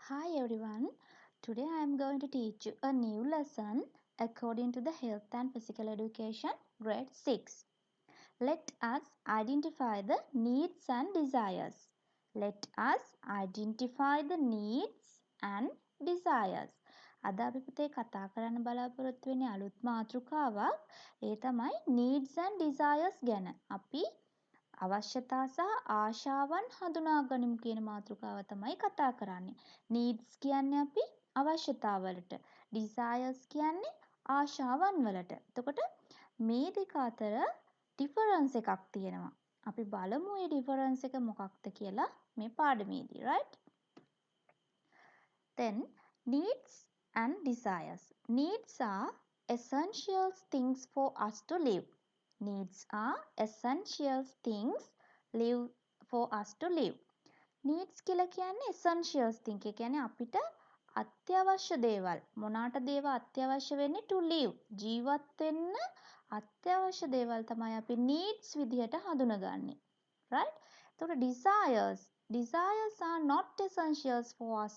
Hi everyone. Today I am going to teach you a new lesson according to the Health and Physical Education grade 6. Let us identify the needs and desires. Let us identify the needs and desires. අද අපි පුතේ කතා කරන්න බලාපොරොත්තු වෙන්නේ අලුත් මාතෘකාවක්. ඒ තමයි needs and desires ගැන. අපි අවශ්‍යතා සහ ආශාවන් හඳුනා ගනිමු කියන මාතෘකාව තමයි කතා කරන්නේ. needs කියන්නේ අපි අවශ්‍යතාවලට. desires කියන්නේ ආශාවන් වලට. එතකොට මේ දෙක අතර ඩිෆරන්ස් එකක් තියෙනවා. අපි බලමු මේ ඩිෆරන්ස් එක මොකක්ද කියලා මේ පාඩමේදී, right? Then needs and desires. Needs are essential things for us to live. Needs are essential things live for us to live. needs කියලා කියන්නේ essentials thing. ඒ කියන්නේ අපිට අත්‍යවශ්‍ය දේවල්. මොනකට දේවල් අත්‍යවශ්‍ය වෙන්නේ to live. ජීවත් වෙන්න අත්‍යවශ්‍ය දේවල් තමයි අපි needs විදිහට හඳුනගන්නේ. right? එතකොට desires are not essentials for us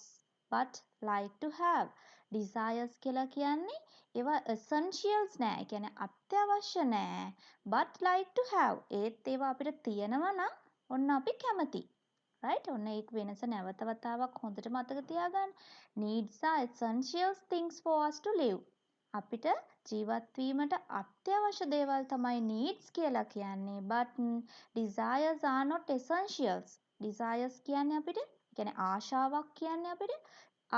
but like to have. desires කියලා කියන්නේ ඒවා essentials නෑ. ඒ කියන්නේ අත්‍යවශ්‍ය නෑ. but like to have. ඒත් ඒවා අපිට තියෙනවා නම් ඔන්න අපි කැමති. right? ඔන්න ඒක වෙනස නැවත වතාවක් හොඳට මතක තියාගන්න. needs are essential things for us to live. අපිට ජීවත් වීමට අත්‍යවශ්‍ය දේවල් තමයි needs කියලා කියන්නේ. but desires are not essentials. desires කියන්නේ අපිට කියන්නේ ආශාවක් කියන්නේ අපිට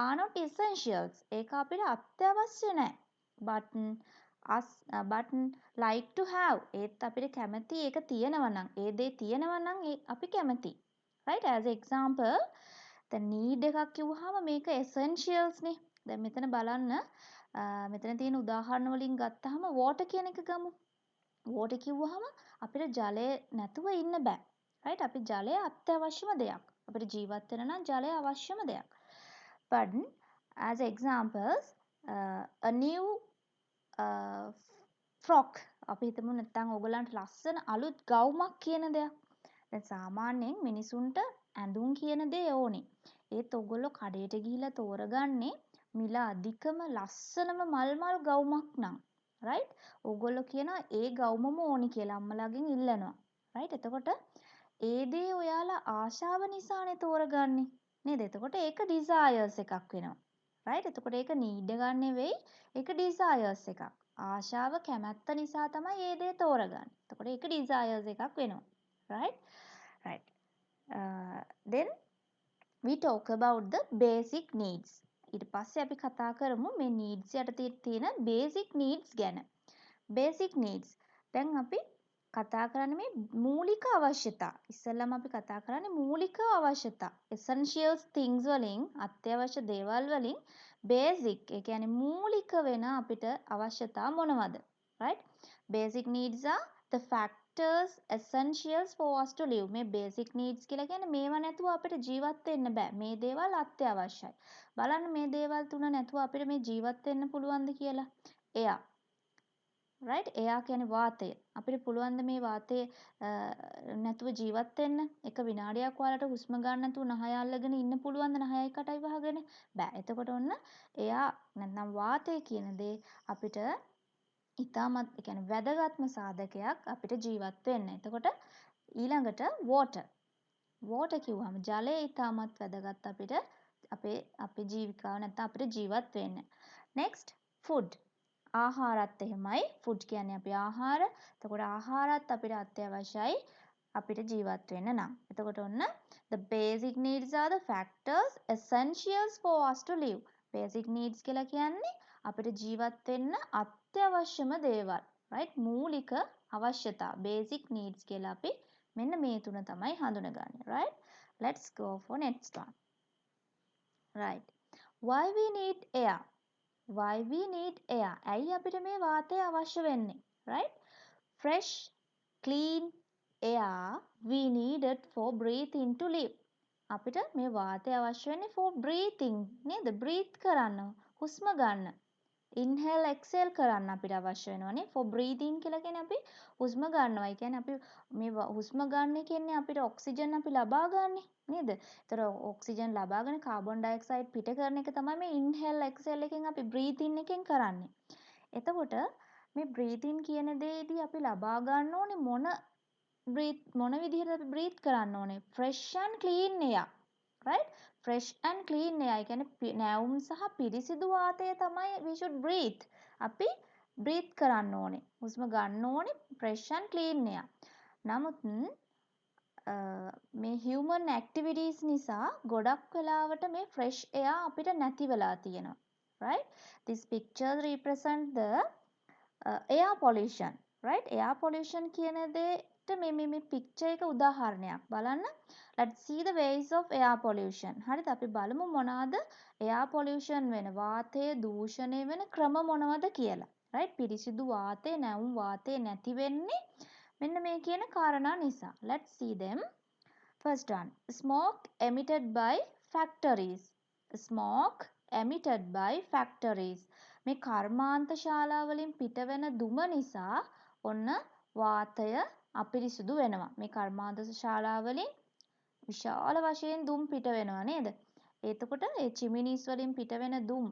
are not essentials. ඒක අපිට අත්‍යවශ්‍ය නැහැ. but like to have. ඒත් අපිට කැමති ඒක තියෙනවා නම් ඒ දේ තියෙනවා නම් අපි කැමති. right? as example the need එකක් කිව්වහම මේක essentials නේ. දැන් මෙතන බලන්න මෙතන තියෙන උදාහරණ වලින් ගත්තාම water කියන එක ගමු. water කිව්වහම අපිට ජලය නැතුව ඉන්න බෑ. right? අපි ජලය අත්‍යවශ්‍යම දෙයක්. අපිට ජීවත් වෙන්න නම් ජලය අවශ්‍යම දෙයක්. but as examples a new frock අපි හිතමු නැත්නම් ඔයගලන්ට ලස්සන අලුත් ගවුමක් කියන දෙයක්. දැන් සාමාන්‍යයෙන් මිනිසුන්ට ඇඳුම් කියන දේ ඕනේ. ඒත් ඔයගොල්ලෝ කඩේට ගිහිල්ලා තෝරගන්නේ මිල අධිකම ලස්සනම මල් ගවුමක් නම්. right? ඔයගොල්ලෝ කියනවා ඒ ගවුමම ඕනි කියලා අම්මලාගෙන් ඉල්ලනවා. right? එතකොට ඒ දේ ඔයාලා ආශාව නිසානේ තෝරගන්නේ. නේද? එතකොට ඒක desires එකක් වෙනවා. right? එතකොට ඒක need ගන්න නෙවෙයි. ඒක desires එකක්. ආශාව කැමැත්ත නිසා තමයි ඒ දේ තෝරගන්නේ. එතකොට ඒක desires එකක් වෙනවා. right? right. Then we talk about the basic needs. ඊට පස්සේ අපි කතා කරමු මේ needs යටතේ තියෙන basic needs ගැන. basic needs. දැන් අපි කතා කරන්නේ මේ මූලික අවශ්‍යතා. ඉස්සෙල්ලාම අපි කතා කරන්නේ මූලික අවශ්‍යතා. essential things වලින් අත්‍යවශ්‍ය දේවල් වලින් basic ඒ කියන්නේ මූලික වෙන අපිට අවශ්‍යතා මොනවද? right? basic needs are the factors essentials for us to live. මේ basic needs කියලා කියන්නේ මේවා නැතුව අපිට ජීවත් වෙන්න බෑ. මේ දේවල් අත්‍යවශ්‍යයි. බලන්න මේ දේවල් තුන නැතුව අපිට මේ ජීවත් වෙන්න පුළුවන්ද කියලා. එයා right? එයා කියන්නේ වාතය. අපිට පුළුවන් ද මේ වාතය නැතුව ජීවත් වෙන්න? එක විනාඩියක් ඔයාලට හුස්ම ගන්න නැතුව නහය අල්ලගෙන ඉන්න පුළුවන්ද නහයයි කටයි වහගෙන? බෑ. එතකොට ඔන්න එයා නැත්නම් වාතය කියන දේ අපිට ඉතාමත් ඒ කියන්නේ වැදගත්ම සාධකයක් අපිට ජීවත් වෙන්න. එතකොට ඊළඟට water. water කිව්වම ජලය ඉතාමත් වැදගත් අපිට අපේ ජීවිකාව නැත්නම් අපිට ජීවත් වෙන්න. next food. ආහාරත් එහෙමයි. food කියන්නේ අපි ආහාර. එතකොට ආහාරත් අපිට අත්‍යවශ්‍යයි අපිට ජීවත් වෙන්න නම්. එතකොට ඔන්න the basic needs are the factors essentials for us to live. basic needs කියලා කියන්නේ අපිට ජීවත් වෙන්න අත්‍යවශ්‍යම දේවල්. right? මූලික අවශ්‍යතා. basic needs කියලා අපි මෙන්න මේ තුන තමයි හඳුනගන්නේ. right? let's go for next one. right? why we need air? why we need air? ඇයි අපිට මේ වාතය අවශ්‍ය වෙන්නේ? right? fresh clean air we needed for breathing to live. අපිට මේ වාතය අවශ්‍ය වෙන්නේ for breathing නේද? breathe කරන්න, හුස්ම ගන්න. inhale exhale කරන්න අපිට අවශ්‍ය වෙනවනේ. for breathing කියලා කියන්නේ අපි හුස්ම ගන්නවා. ඒ කියන්නේ අපි මේ හුස්ම ගන්න කියන්නේ අපිට ඔක්සිජන් අපි ලබා ගන්නෙ නේද? ඒතර ඔක්සිජන් ලබාගෙන කාබන් ඩයොක්සයිඩ් පිට කරන එක තමයි මේ inhale exhale එකෙන් අපි breathe in එකෙන් කරන්නේ. එතකොට මේ breathe in කියන දේදී අපි ලබා ගන්න ඕනේ මොන විදිහට අපි breathe කරන්න ඕනේ? fresh and clean air. right? fresh and clean air. ඒ කියන්නේ නැවුම් සහ පිරිසිදු වාතය තමයි we should breathe. අපි breathe කරන්න ඕනේ. හුස්ම ගන්න ඕනේ fresh and clean air. නමුත් මේ human activities නිසා ගොඩක් වෙලාවට මේ fresh air අපිට නැති වෙලා තියෙනවා. right? This picture represent the air pollution. right? air pollution කියන දෙයට මේ picture එක උදාහරණයක්. බලන්න. let's see the ways of air pollution. හරිද? අපි බලමු මොනවාද air pollution වෙන වාතය දූෂණය වෙන ක්‍රම මොනවද කියලා. right? පිරිසිදු වාතය නැවුම් වාතය නැති වෙන්නේ මෙන්න මේ කියන කාරණා නිසා. let's see them. first one, smoke emitted by factories. smoke emitted by factories. මේ කර්මාන්ත ශාලාවලින් පිටවෙන දුම නිසා ඔන්න වාතය අපිරිසුදු වෙනවා. මේ කර්මාන්ත ශාලාවලින් විශාල වශයෙන් දුම් පිට වෙනවා නේද? එතකොට ඒ චිමිනිස් වලින් පිට වෙන දුම්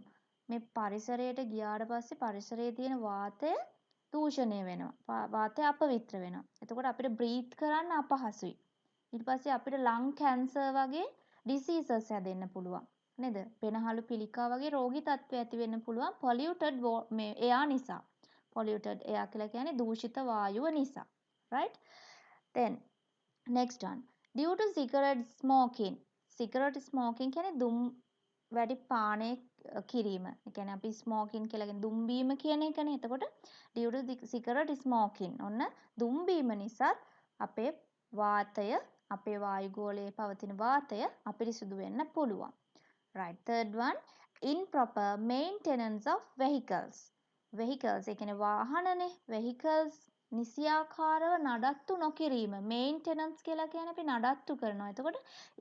මේ පරිසරයට ගියාට පස්සේ පරිසරයේ තියෙන වාතය දූෂණය වෙනවා. වාතය අපවිත්‍ර වෙනවා. එතකොට අපිට බ්‍රීත් කරන්න අපහසුයි. ඊට පස්සේ අපිට ලං කැන්සර් වගේ ඩිසීසස් හැදෙන්න පුළුවන්. නේද? පෙනහළු පිළිකා වගේ රෝගී තත්ත්ව ඇති වෙන්න පුළුවන් polluted මේ එයා නිසා. polluted air කියලා කියන්නේ දූෂිත වායුව නිසා. right? then next one, due to cigarette smoking. cigarette smoking කියන්නේ දුම් වැඩි පානය කිරීම. ඒ කියන්නේ අපි smoking කියලා කියන්නේ දුම් බීම කියන එකනේ. එතකොට due to cigarette smoking ඔන්න දුම් බීම නිසා අපේ වාතය අපේ වායුගෝලයේ පවතින වාතය අපිරිසුදු වෙන්න පුළුවන්. right? third one, improper maintenance of vehicles. vehicles ඒ කියන්නේ වාහනනේ. vehicles නිසියාකාරව නඩත්තු නොකිරීම. මේන්ටෙනන්ස් කියලා කියන්නේ අපි නඩත්තු කරනවා. එතකොට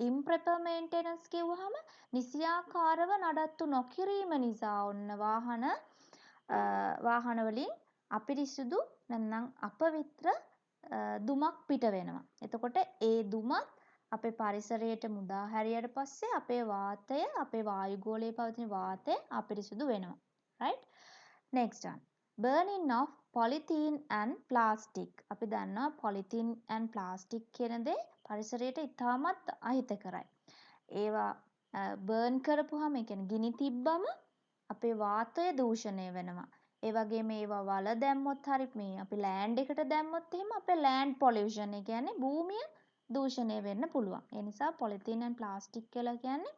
improper maintenance කිව්වහම නිසියාකාරව නඩත්තු නොකිරීම නිසා ඔන්න වාහන වලින් අපිරිසුදු නැත්නම් අපවිත්‍ර දුමක් පිට වෙනවා. එතකොට ඒ දුමත් අපේ පරිසරයට මුදා හැරියට පස්සේ අපේ වාතය අපේ වායුගෝලයේ පවතින වාතය අපිරිසුදු වෙනවා. right? next one, burning of polythene and plastic. අපි දන්නවා polythene and plastic කියන දේ පරිසරයට ඉතාමත් අහිතකරයි. ඒවා බර්න් කරපුවාම ඒ කියන්නේ ගිනි තිබ්බම අපේ වාතය දූෂණය වෙනවා. ඒ වගේම ඒවා වල දැම්මොත් හරි මේ අපි ලෑන්ඩ් එකට දැම්මොත් එහෙම අපේ ලෑන්ඩ් පොලියුෂන් ඒ කියන්නේ භූමිය දූෂණය වෙන්න පුළුවන්. ඒ නිසා polythene and plastic කියලා කියන්නේ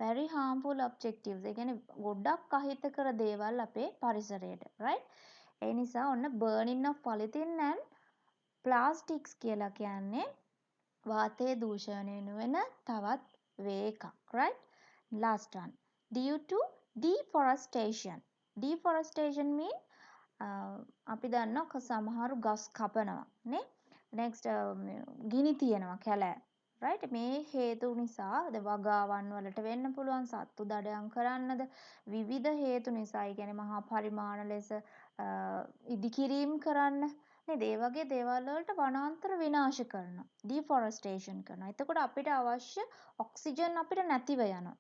very harmful objectives. ඒ කියන්නේ ගොඩක් අහිතකර දේවල් අපේ පරිසරයට. right? ඒ නිසා ඔන්න burning of polythene and plastics කියලා කියන්නේ වාතය දූෂණය වෙන තවත් වේ එකක්. right? last one, due to deforestation. deforestation mean අපි දන්නවා සමහරු ගස් කපනවා නේ. next ගිනි තියනවා කැලෑ. right? මේ හේතු නිසා වගාවන් වලට වෙන්න පුළුවන් සත්තු දඩයම් කරන්නද විවිධ හේතු නිසා ඒ කියන්නේ මහා පරිමාණ ලෙස ඉදිකිරීම කරන්න නේද? ඒ වගේ දේවල් වලට වනාන්තර විනාශ කරනවා. deforestation කරනවා. එතකොට අපිට අවශ්‍ය ඔක්සිජන් අපිට නැතිව යනවා.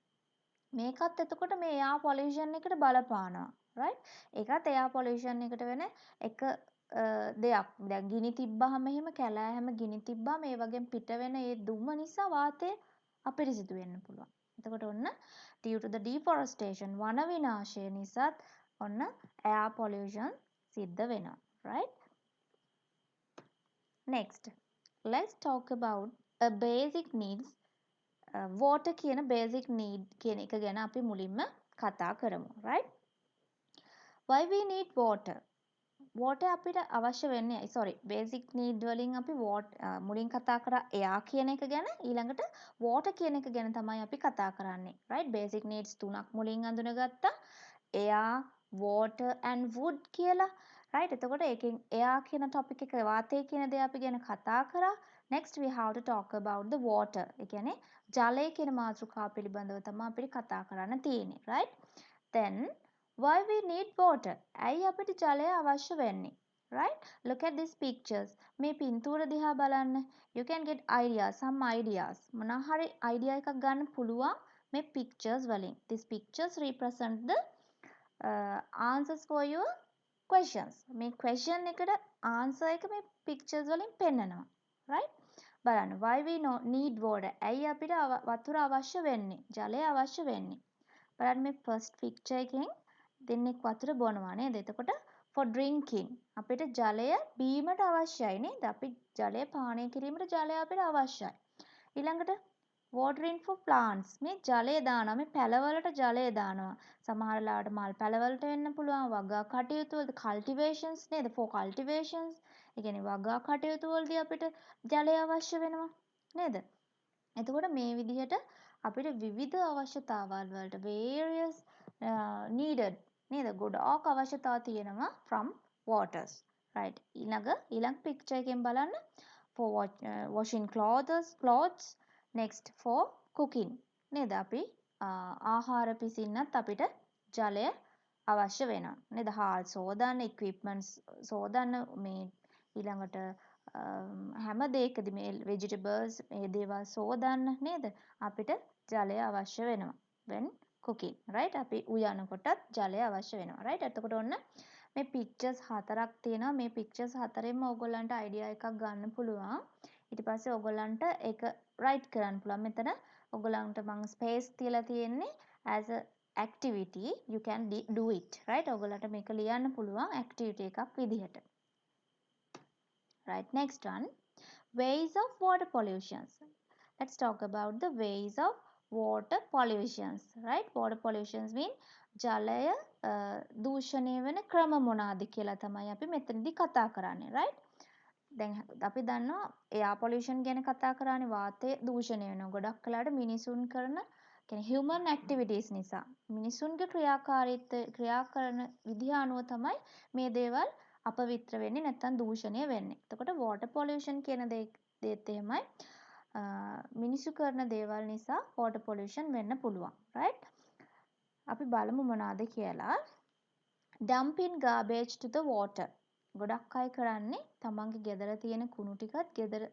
මේකත් එතකොට මේ air pollution එකට බලපානවා. right? ඒකත් air pollution එකට වෙන එක දෙයක්. දැන් ගිනි තිබ්බහම එහෙම කැලෑ හැම ගිනි තිබ්බම ඒ වගේම පිට වෙන ඒ දුම නිසා වාතය අපිරිසිදු වෙන්න පුළුවන්. එතකොට ඔන්න due to the deforestation වන විනාශය නිසා ඔන්න air pollution සිද්ධ වෙනවා. right? next, let's talk about a basic needs. water කියන basic need කියන එක ගැන අපි මුලින්ම කතා කරමු. right? why we need water? water අපිට අවශ්‍ය වෙන්නේ basic need වලින් අපි මුලින් කතා කරා air කියන එක ගැන ඊළඟට water කියන එක ගැන තමයි අපි කතා කරන්නේ. right? basic needs තුනක් මුලින් අඳුනගත්තා. air, water and wood කියලා. right? එතකොට ඒකෙන් air කියන topic එක වාතය කියන දේ අපි ගැන කතා කරා. next we have to talk about the water. ඒ කියන්නේ ජලය කියන මාතෘකාව පිළිබඳව තමයි අපිට කතා කරන්න තියෙන්නේ. right? then Why we need water? ඇයි අපිට ජලය අවශ්‍ය වෙන්නේ? Right? Look at these pictures. මේ පින්තූර දිහා බලන්න. You can get ideas, some ideas. මොනවා හරි idea එකක් ගන්න පුළුවන් මේ pictures වලින්. These pictures represent the answers for your questions. මේ question එකට answer එක මේ pictures වලින් පෙන්නනවා. Right? බලන්න. Why we need water? ඇයි අපිට වතුර අවශ්‍ය වෙන්නේ? ජලය අවශ්‍ය වෙන්නේ? බලන්න මේ first picture එකෙන් දෙන්නෙක් වතුර බොනවා නේද? එතකොට for drinking අපිට ජලය බීමට අවශ්‍යයි නේද? අපි ජලය පානය කිරීමට ජලය අපිට අවශ්‍යයි. ඊළඟට watering for plants මේ ජලය දානවා. මේ පැලවලට ජලය දානවා. සමහර ලාවට මල් පැලවලට වෙන්න පුළුවන්. වගා කටයුතු වලට cultivations නේද? for cultivations. ඒ කියන්නේ වගා කටයුතු වලදී අපිට ජලය අවශ්‍ය වෙනවා. නේද? එතකොට මේ විදිහට අපිට විවිධ අවශ්‍යතාවල් වලට various needed නේද? ගොඩාක් අවශ්‍යතා තියෙනවා from waters. right? ඊළඟ picture එකෙන් බලන්න for washing clothes next for cooking නේද? අපි ආහාර පිසින්නත් අපිට ජලය අවශ්‍ය වෙනවා. නේද? හාල් සෝදන්න, equipments සෝදන්න මේ ඊළඟට හැම දෙයකදී මේ vegetables මේ දේවල් සෝදන්න නේද? අපිට ජලය අවශ්‍ය වෙනවා. when cooking right? අපි උයනකොටත් ජලය අවශ්‍ය වෙනවා. right? එතකොට ඔන්න මේ pictures හතරක් තියෙනවා. මේ pictures හතරෙන්ම ඕගොල්ලන්ට idea එකක් ගන්න පුළුවන්. ඊට පස්සේ ඕගොල්ලන්ට ඒක write කරන්න පුළුවන්. මෙතන ඕගොල්ලන්ට මම space තියලා තියෙන්නේ as a activity you can do it. right? ඕගොල්ලන්ට මේක ලියන්න පුළුවන් activity එකක් විදිහට. right? next one. Ways of water pollution. Let's talk about the ways of water pollution. right? water pollution mean ජලය දූෂණය වෙන ක්‍රම මොනවාද කියලා තමයි අපි මෙතනදී කතා කරන්නේ. right? දැන් අපි දන්නවා air pollution ගැන කතා කරානේ වාතය දූෂණය වෙනවා. ගොඩක් කලකට මිනිසුන් කරන කියන්නේ human activities නිසා මිනිසුන්ගේ ක්‍රියා කරන විදිහ අනුව තමයි මේ දේවල් අපවිත්‍ර වෙන්නේ නැත්නම් දූෂණය වෙන්නේ. එතකොට water pollution කියන දේත් එහෙමයි. මිනිසු කරන දේවල් නිසා water pollution වෙන්න පුළුවන්. right? අපි බලමු මොනවාද කියලා. dumping garbage to the water. ගොඩක් අය කරන්නේ තමන්ගේ ගෙදර තියෙන කුණු ටිකත් ගෙදර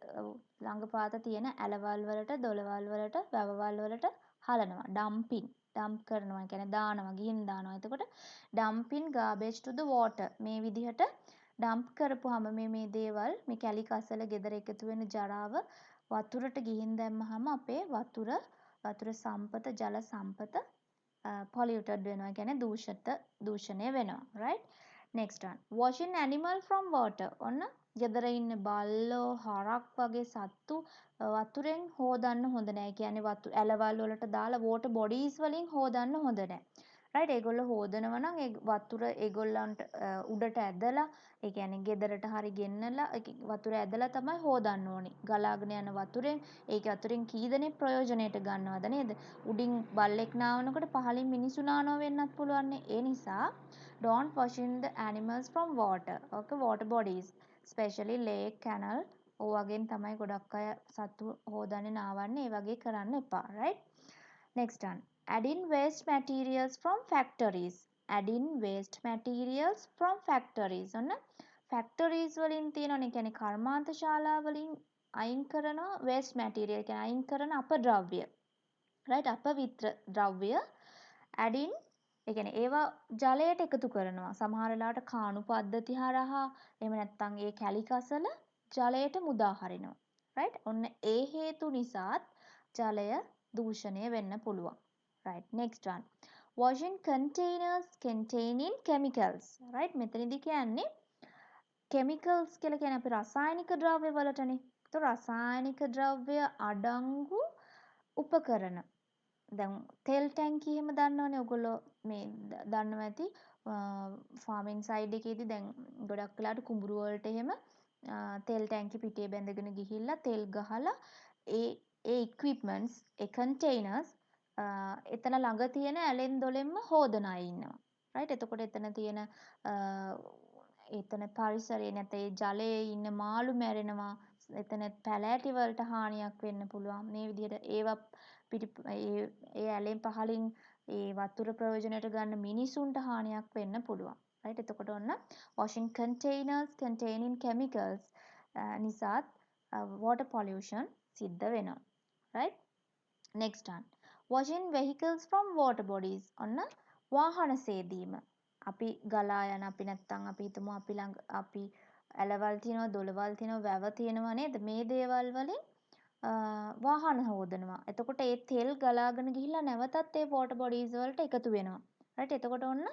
ළඟපාත තියෙන ඇලවල් වලට, දොළවල් වලට, වැවවල් වලට හලනවා. dumping. dump කරනවා කියන්නේ දානවා, ගිහින් දානවා. එතකොට dumping garbage to the water. මේ විදිහට dump කරපුවාම මේ දේවල් මේ කැලි කසල ගෙදර එකතු වෙන ජරාව වතුරට ගිහින් දැම්මහම අපේ වතුර සම්පත, ජල සම්පත polluted වෙනවා. කියන්නේ දූෂණය වෙනවා. right? next one. washing animal from water. ඔන්න ගෙදර ඉන්න බල්ලෝ, හරක් වගේ සත්තු වතුරෙන් හොදන්න හොඳ නැහැ. කියන්නේ ඇලවල් වලට දාලා water bodies වලින් හොදන්න හොඳ නැහැ. right? ඒගොල්ලෝ හොදනවා නම් ඒ වතුර ඒගොල්ලන්ට උඩට ඇදලා ඒ කියන්නේ ගෙදරට හරි ගෙන්නලා වතුර ඇදලා තමයි හොදන්න ඕනේ. ගලාගෙන යන වතුරෙන් ඒක වතුරෙන් කී දෙනෙක් ප්‍රයෝජනෙට ගන්නවද නේද? උඩින් බල්ලෙක් නාවනකොට පහලින් මිනිස්සු නානවා වෙන්නත් පුළුවන්. ඒ නිසා don't washing the animals from water. okay? water bodies especially lake, canal වගෙන් තමයි ගොඩක් අය සත්තු හොදන්නේ නාවන්නේ. ඒ වගේ කරන්න එපා. right? next one. adding waste materials from factories. adding waste materials from factories. ඔන්න factories වලින් තියෙනවනේ කියන්නේ කර්මාන්ත ශාලා වලින් අයින් කරන waste material කියන්නේ අයින් කරන අපද්‍රව්‍ය. right? අපවිත්‍ර ද්‍රව්‍ය adding ඒ කියන්නේ ඒවා ජලයට එකතු කරනවා. සමහර වෙලාවට කාණු පද්ධති හරහා එහෙම නැත්නම් ඒ කැලි කසල ජලයට මුදා හරිනවා. right? ඔන්න ඒ හේතු නිසාත් ජලය දූෂණය වෙන්න පුළුවන්. right? next one. washing containers containing chemicals. right? මෙතනදී කියන්නේ chemicals කියලා කියන්නේ අපි රසායනික ද්‍රව්‍ය වලටනේ. ඒතර රසායනික ද්‍රව්‍ය අඩංගු උපකරණ දැන් තෙල් ටැංකිය එහෙම දන්නවනේ ඔයගොල්ලෝ මේ දන්නවා ඇති ෆාමින් සයිඩ් එකේදී දැන් ගොඩක් වෙලාවට කුඹුරු වලට එහෙම තෙල් ටැංකි පිටියේ බැඳගෙන ගිහිල්ලා තෙල් ගහලා ඒ equipments ඒ containers එතන ළඟ තියෙන ඇලෙන් දොලෙන්ම හොදන අය ඉන්නවා. right? එතකොට එතන තියෙන එතන පරිසරයේ නැත්නම් ඒ ජලයේ ඉන්න මාළු මැරෙනවා. එතන පැලෑටි වලට හානියක් වෙන්න පුළුවන්. මේ විදිහට ඒවා ඒ ඇලෙන් පහලින් ඒ වතුර ප්‍රයෝජනයට ගන්න මිනිසුන්ට හානියක් වෙන්න පුළුවන්. right? එතකොට ඔන්න washing containers containing chemicals නිසාත් water pollution සිද්ධ වෙනවා. right? next one. washing vehicles from water bodies. ඔන්න වාහන සේදීම. අපි ගලා යන අපි නැත්තම් අපි හිතමු අපි ඇලවල් තියෙනවා දොළවල් තියෙනවා වැව තියෙනවා නේද? මේ දේවල් වලින් වාහන හොදනවා. එතකොට ඒ තෙල් ගලාගෙන ගිහිල්ලා නැවතත් ඒ water bodies වලට එකතු වෙනවා. right? එතකොට ඔන්න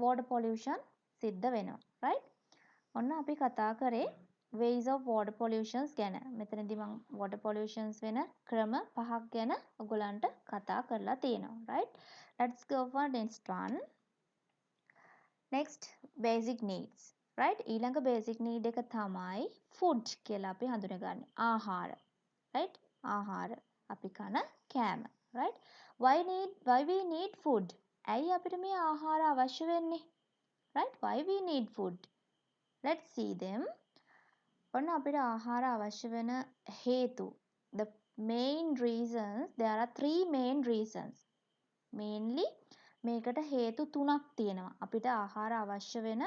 water pollution සිද්ධ වෙනවා. right? ඔන්න අපි කතා කරේ ways of water pollutions ගැන. මෙතනදී මම water pollutions වෙන ක්‍රම 5ක් ගැන ඔයගලන්ට කතා කරලා තියෙනවා. right? let's go for next one. next basic needs. right? ඊළඟ basic need එක තමයි food කියලා අපි හඳුනගන්නේ. ආහාර. right? ආහාර. අපි කන කෑම. right? why we need food? ඇයි අපිට මේ ආහාර අවශ්‍ය වෙන්නේ? right? why we need food? let's see them. ඔන්න අපිට ආහාර අවශ්‍ය වෙන හේතු. the main reasons, there are 3 main reasons. mainly මේකට හේතු 3ක් තියෙනවා. අපිට ආහාර අවශ්‍ය වෙන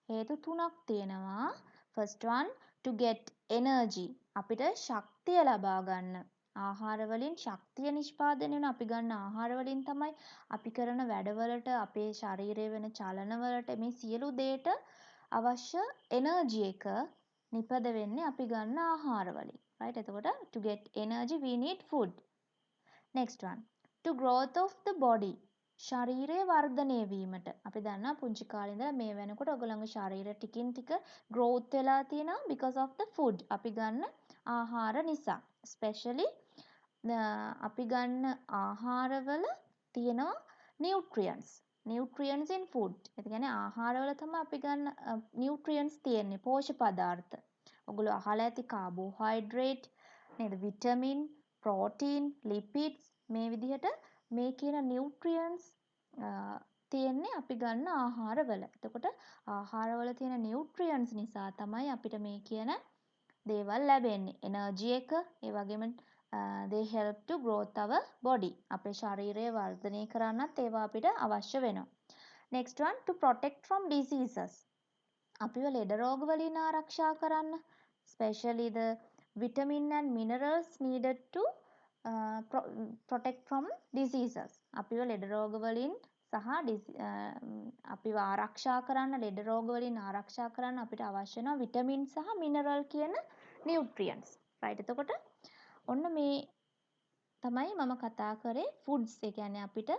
හේතු 3ක් තියෙනවා. first one, to get energy. අපිට ශක්තිය ලබා ගන්න. ආහාර වලින් ශක්තිය නිෂ්පාදනය වෙන අපි ගන්න ආහාර වලින් තමයි අපි කරන වැඩවලට අපේ ශරීරයේ වෙන චලනවලට මේ සියලු දේට අවශ්‍ය එනර්ජි එක නිපද වෙන්නේ අපි ගන්න ආහාර වලින්. right? එතකොට to get energy we need food. next one, to growth of the body. ශරීරය වර්ධනය වීමට. අපි දන්නා පුංචි කාලේ ඉඳලා මේ වෙනකොට ඔයගොල්ලන්ගේ ශරීරය ටිකින් ටික growth වෙලා තියෙනවා because of the food. අපි ගන්න ආහාර නිසා. especially අපි ගන්න ආහාරවල තියෙනවා nutrients. nutrients in food. ඒ කියන්නේ ආහාරවල තමයි අපි ගන්න nutrients තියෙන්නේ පෝෂක පදාර්ථ. ඔයගොල්ලෝ අහලා ඇති carbohydrate නේද? vitamin, protein, lipids මේ විදිහට මේ කියන nutrients තියෙන්නේ අපි ගන්න ආහාරවල. එතකොට ආහාරවල තියෙන nutrients නිසා තමයි අපිට මේ කියන දේවල් ලැබෙන්නේ. energy එක, ඒ වගේම they help to growth our body. අපේ ශරීරය වර්ධනය කරන්නත් ඒවා අපිට අවශ්‍ය වෙනවා. next one, to protect from diseases. අපිව ලෙඩ රෝග වලින් ආරක්ෂා කරන්න. especially the vitamin and minerals needed to protect from diseases. අපිව ලෙඩ රෝග වලින් සහ අපිව ආරක්ෂා කරන්න ලෙඩ රෝග වලින් ආරක්ෂා කරන්න අපිට අවශ්‍ය වෙන විටමින් සහ මිනරල් කියන නියුට්‍රියන්ට්ස්. right? එතකොට ඔන්න මේ තමයි මම කතා කරේ foods. ඒ කියන්නේ අපිට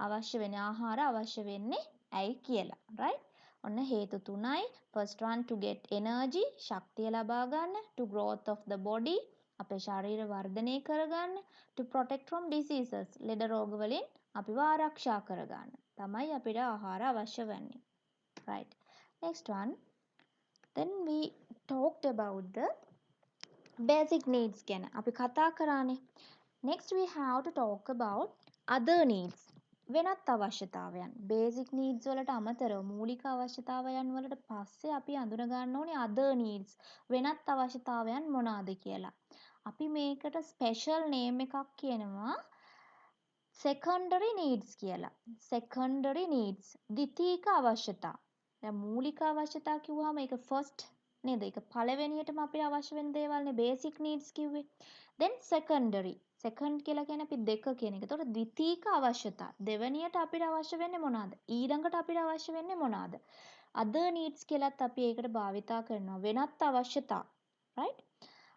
අවශ්‍ය වෙන ආහාර අවශ්‍ය වෙන්නේ ඇයි කියලා. right? ඔන්න හේතු 3යි. first one, to get energy, ශක්තිය ලබා ගන්න. to growth of the body, අපේ ශරීර වර්ධනය කරගන්න. to protect from diseases, ලෙඩ රෝග වලින් අපිව ආරක්ෂා කරගන්න තමයි අපිට ආහාර අවශ්‍ය වෙන්නේ. right? next one, then we talked about the basic needs ගැන අපි කතා කරානේ. next we have to talk about other needs. වෙනත් අවශ්‍යතාවයන්. basic needs වලට අමතරව මූලික අවශ්‍යතාවයන් වලට පස්සේ අපි අඳුන ගන්න ඕනේ other needs. වෙනත් අවශ්‍යතාවයන් මොනවාද කියලා. අපි මේකට special name එකක් කියනවා secondary needs කියලා. secondary needs, ද්විතීයික අවශ්‍යතා. දැන් මූලික අවශ්‍යතා කිව්වහම ඒක first නේද? ඒක පළවෙනියටම අපිට අවශ්‍ය වෙන දේවල්නේ basic needs කිව්වේ. then secondary, second කියලා කියන්නේ අපි දෙක කියන එක. ඒතකොට ද්විතීයික අවශ්‍යතා. දෙවෙනියට අපිට අවශ්‍ය වෙන්නේ මොනවාද? ඊළඟට අපිට අවශ්‍ය වෙන්නේ මොනවාද? other needs කියලාත් අපි ඒකට භාවිතා කරනවා. වෙනත් අවශ්‍යතා. right?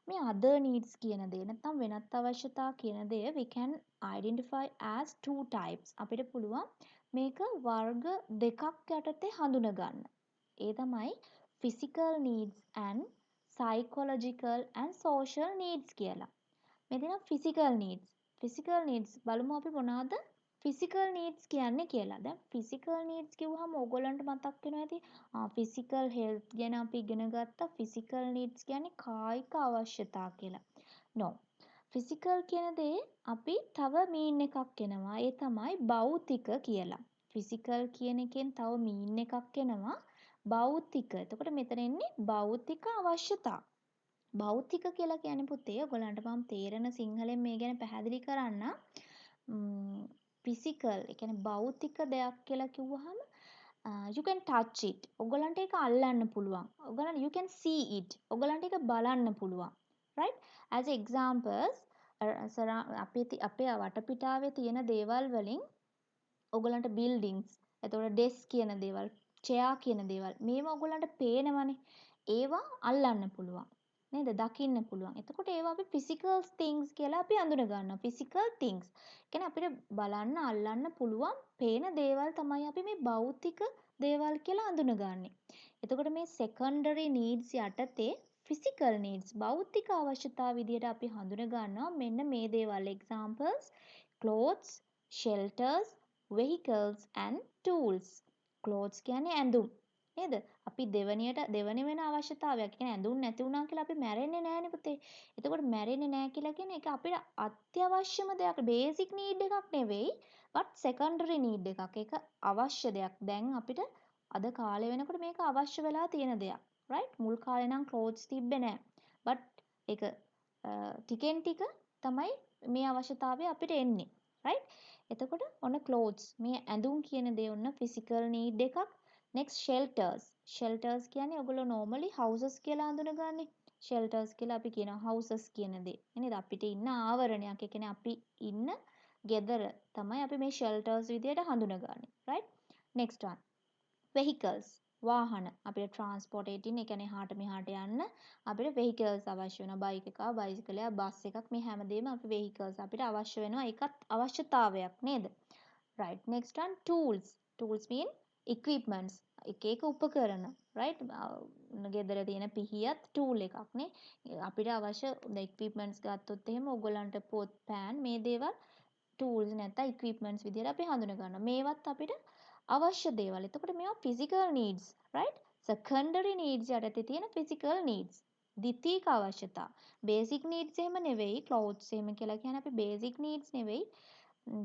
මේ other needs කියන දේ නැත්නම් වෙනත් අවශ්‍යතා කියන දේ we can identify as 2 types. අපිට පුළුවන් මේක වර්ග දෙකක් යටතේ හඳුන ගන්න. ඒ තමයි physical needs and psychological and social needs කියලා. මෙතන physical needs. physical needs බලමු අපි මොනවාද physical needs කියන්නේ කියලා. දැන් physical needs කිව්වහම ඕගොල්ලන්ට මතක් වෙනවා ඇති physical health ගැන අපි ඉගෙන ගත්තා. physical needs කියන්නේ කායික අවශ්‍යතා කියලා. no. physical කියන දේ අපි තව mean එකක් එනවා. ඒ තමයි භෞතික කියලා. physical කියන එකෙන් තව mean එකක් එනවා. භෞතික. එතකොට මෙතන එන්නේ භෞතික අවශ්‍යතා. භෞතික කියලා කියන්නේ පුතේ ඔයගලන්ට මම තේරෙන සිංහලෙන් මේ ගැන පැහැදිලි කරන්න. physical ඒ කියන්නේ භෞතික දෙයක් කියලා කිව්වහම you can touch it. ඔයගලන්ට ඒක අල්ලන්න පුළුවන්. ඔයගලන්ට you can see it. ඔයගලන්ට ඒක බලන්න පුළුවන්. right? As examples අපේ වටපිටාවේ තියෙන දේවල් වලින් ඔයගලන්ට buildings, එතකොට desk කියන දේවල්, chair කියන දේවල් මේවා ඔයගලන්ට පේනවනේ. ඒවා අල්ලන්න පුළුවන්. නේද? දකින්න පුළුවන්. එතකොට ඒවා අපි physical things කියලා අපි අඳුන ගන්නවා. physical things. කියන්නේ අපිට බලන්න අල්ලන්න පුළුවන් පේන දේවල් තමයි අපි මේ භෞතික දේවල් කියලා අඳුනගන්නේ. එතකොට මේ secondary needs යටතේ physical needs භෞතික අවශ්‍යතා විදියට අපි හඳුන ගන්නවා මෙන්න මේ දේවල්. examples clothes, shelters, vehicles and tools. clothes කියන්නේ ඇඳුම්. නේද? අපි දෙවනි වෙන අවශ්‍යතාවයක්. කියන්නේ ඇඳුම් නැති වුණා කියලා අපි මැරෙන්නේ නැහැනේ පුතේ. එතකොට මැරෙන්නේ නැහැ කියලා කියන්නේ ඒක අපිට අත්‍යවශ්‍යම දෙයක්. බේසික් නීඩ් එකක් නෙවෙයි. but secondary need එකක්. ඒක අවශ්‍ය දෙයක්. දැන් අපිට අද කාලේ වෙනකොට මේක අවශ්‍ය වෙලා තියෙන දෙයක්. right? මුල් කාලේ නම් clothes තිබ්බේ නැහැ. but ඒක ටිකෙන් ටික තමයි මේ අවශ්‍යතාවය අපිට එන්නේ. right? එතකොට ඔන්න clothes මේ ඇඳුම් කියන දේ ඔන්න physical need එකක්. next shelters. shelters කියන්නේ ඔයගොල්ලෝ normally houses කියලා හඳුනගන්නේ. shelters කියලා අපි කියනවා houses කියන දේ. නේද? අපිට ඉන්න ආවරණයක්. ඒ කියන්නේ අපි ඉන්න ගෙදර තමයි අපි මේ shelters විදියට හඳුනගන්නේ. right? next one. vehicles. වාහන. අපිට transportating ඒ කියන්නේ එහාට මෙහාට යන්න අපිට vehicles අවශ්‍ය වෙනවා. බයික් එකක්, බයිසිකලයක්, බස් එකක් මේ හැමදේම අපි vehicles අපිට අවශ්‍ය වෙනවා. ඒකත් අවශ්‍යතාවයක් නේද? right. next one tools. tools mean equipments. එක එක උපකරණ. right? ගෙදර තියෙන පිහියත් tool එකක් නේ. අපිට අවශ්‍ය equipments ගත්තොත් එහෙම ඔයගලන්ට පොත් පෑන් මේ දේවල් tools නැත්නම් equipments විදිහට අපි හඳුන ගන්නවා. මේවත් අපිට අවශ්‍ය දේවල්. එතකොට මේවා physical needs. right? secondary needs යටතේ තියෙන physical needs. ද්විතීයික අවශ්‍යතා. basic needs එහෙම නෙවෙයි. clothes එහෙම කියලා කියන්නේ අපි basic needs නෙවෙයි.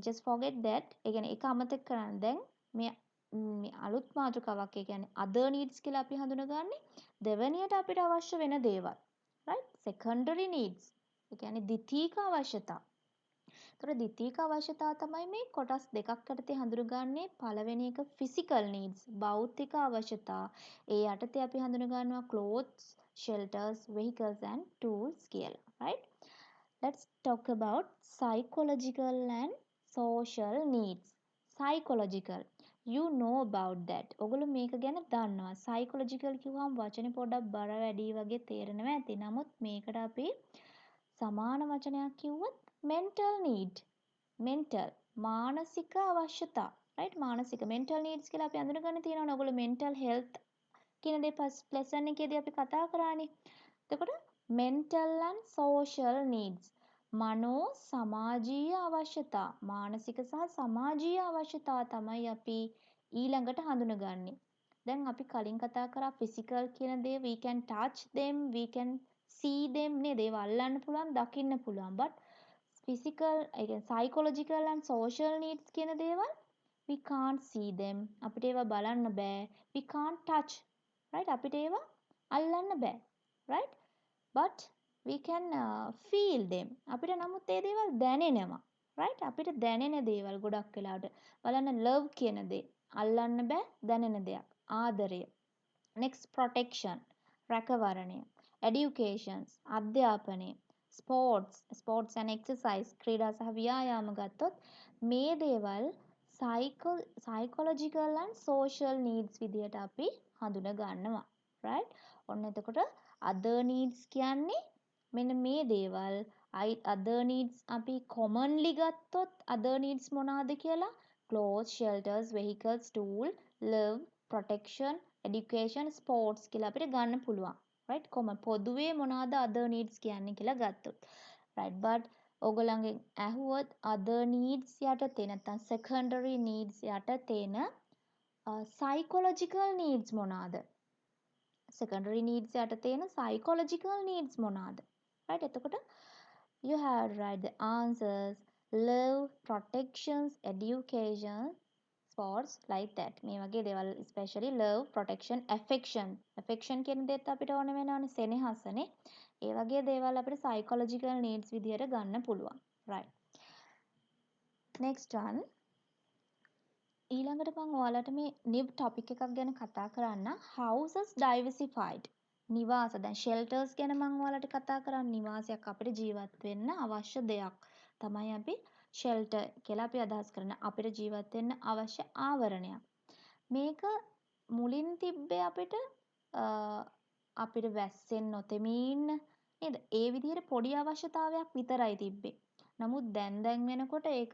just forget that. ඒ කියන්නේ ඒක අමතක කරන්න. දැන් මේ අලුත් මාතෘකාවක්. ඒ කියන්නේ other needs කියලා අපි හඳුනගන්නේ දෙවැනියට අපිට අවශ්‍ය වෙන දේවල්. right? secondary needs. ඒ කියන්නේ ද්විතීයික අවශ්‍යතා. ඒතර ද්විතීයික අවශ්‍යතා තමයි මේ කොටස් දෙකක් යටතේ හඳුනගන්නේ. පළවෙනි එක physical needs භෞතික අවශ්‍යතා. ඒ යටතේ අපි හඳුනගන්නවා clothes, shelters, vehicles and tools කියලා. right? Let's talk about psychological and social needs. Psychological. You know about that. ඔගොල්ලෝ මේක ගැන දන්නවා. Psychological කිව්වම වචනේ පොඩ්ඩක් බර වැඩි වගේ තේරෙනවා ඇති. නමුත් මේකට අපි සමාන වචනයක් කිව්වොත් mental need. mental මානසික අවශ්‍යතා. right? මානසික mental needs කියලා අපි අඳුනගන්න තියෙනවනේ. ඔයගොල්ලෝ mental health කියන දේ lesson එකේදී අපි කතා කරානේ. එතකොට mental and social needs මනෝ සමාජීය අවශ්‍යතා මානසික සහ සමාජීය අවශ්‍යතා තමයි අපි ඊළඟට හඳුනගන්නේ. දැන් අපි කලින් කතා කරා physical කියන දේ we can touch them, we can see them නේද? ඒවා අල්ලන්න පුළුවන්, දකින්න පුළුවන්. but physical ඒ කියන්නේ psychological and social needs කියන දේවල් we can't see them. අපිට ඒවා බලන්න බෑ. we can't touch. right? අපිට ඒවා අල්ලන්න බෑ. right? but we can feel them. අපිට නමුත් ඒ දේවල් දැනෙනවා. right? අපිට දැනෙන දේවල් ගොඩක් වෙලාවට බලන්න love කියන දේ අල්ලන්න බෑ දැනෙන දෙයක්. ආදරය. next protection රැකවරණය. education අධ්‍යාපනය. sports and exercise ක්‍රීඩා සහ ව්‍යායාම ගත්තොත් මේ දේවල් psychological and social needs විදියට අපි හඳුන ගන්නවා. right? ඔන්න එතකොට other needs කියන්නේ මෙන්න මේ දේවල් other needs අපි commonly ගත්තොත් other needs මොනවාද කියලා clothes, shelters, vehicles, tool, love, protection, education, sports කියලා අපිට ගන්න පුළුවන්. right? common පොදුවේ මොනවාද other needs කියන්නේ කියලා ගත්තොත්. right? but ඕගොල්ලන්ගෙන් ඇහුවොත් other needs යටතේ නැත්නම් secondary needs යටතේන psychological needs මොනවාද? secondary needs යටතේන psychological needs මොනවාද? right? එතකොට you have to write the answers love, protections, education, sports like that. මේ වගේ දේවල් especially love, protection, affection කියන දේත් අපිට ඕන වෙනවනේ සෙනෙහසනේ. ඒ වගේ දේවල් අපිට psychological needs විදියට ගන්න පුළුවන්. right? next one ඊළඟට මම ඔයාලට මේ new topic එකක් ගැන කතා කරන්න. houses diversified. නිවාස දැන් shelters ගැන මම ඔයාලට කතා කරන්නේ. නිවාසයක් අපිට ජීවත් වෙන්න අවශ්‍ය දෙයක්. තමයි අපි shelter කියලා අපි අදහස් කරන්නේ. අපිට ජීවත් වෙන්න අවශ්‍ය ආවරණයක්. මේක මුලින් තිබ්බේ අපිට වැස්සෙන් නොතෙමී ඉන්න නේද? ඒ විදිහට පොඩි අවශ්‍යතාවයක් විතරයි තිබ්බේ. නමුත් දැන් වෙනකොට ඒක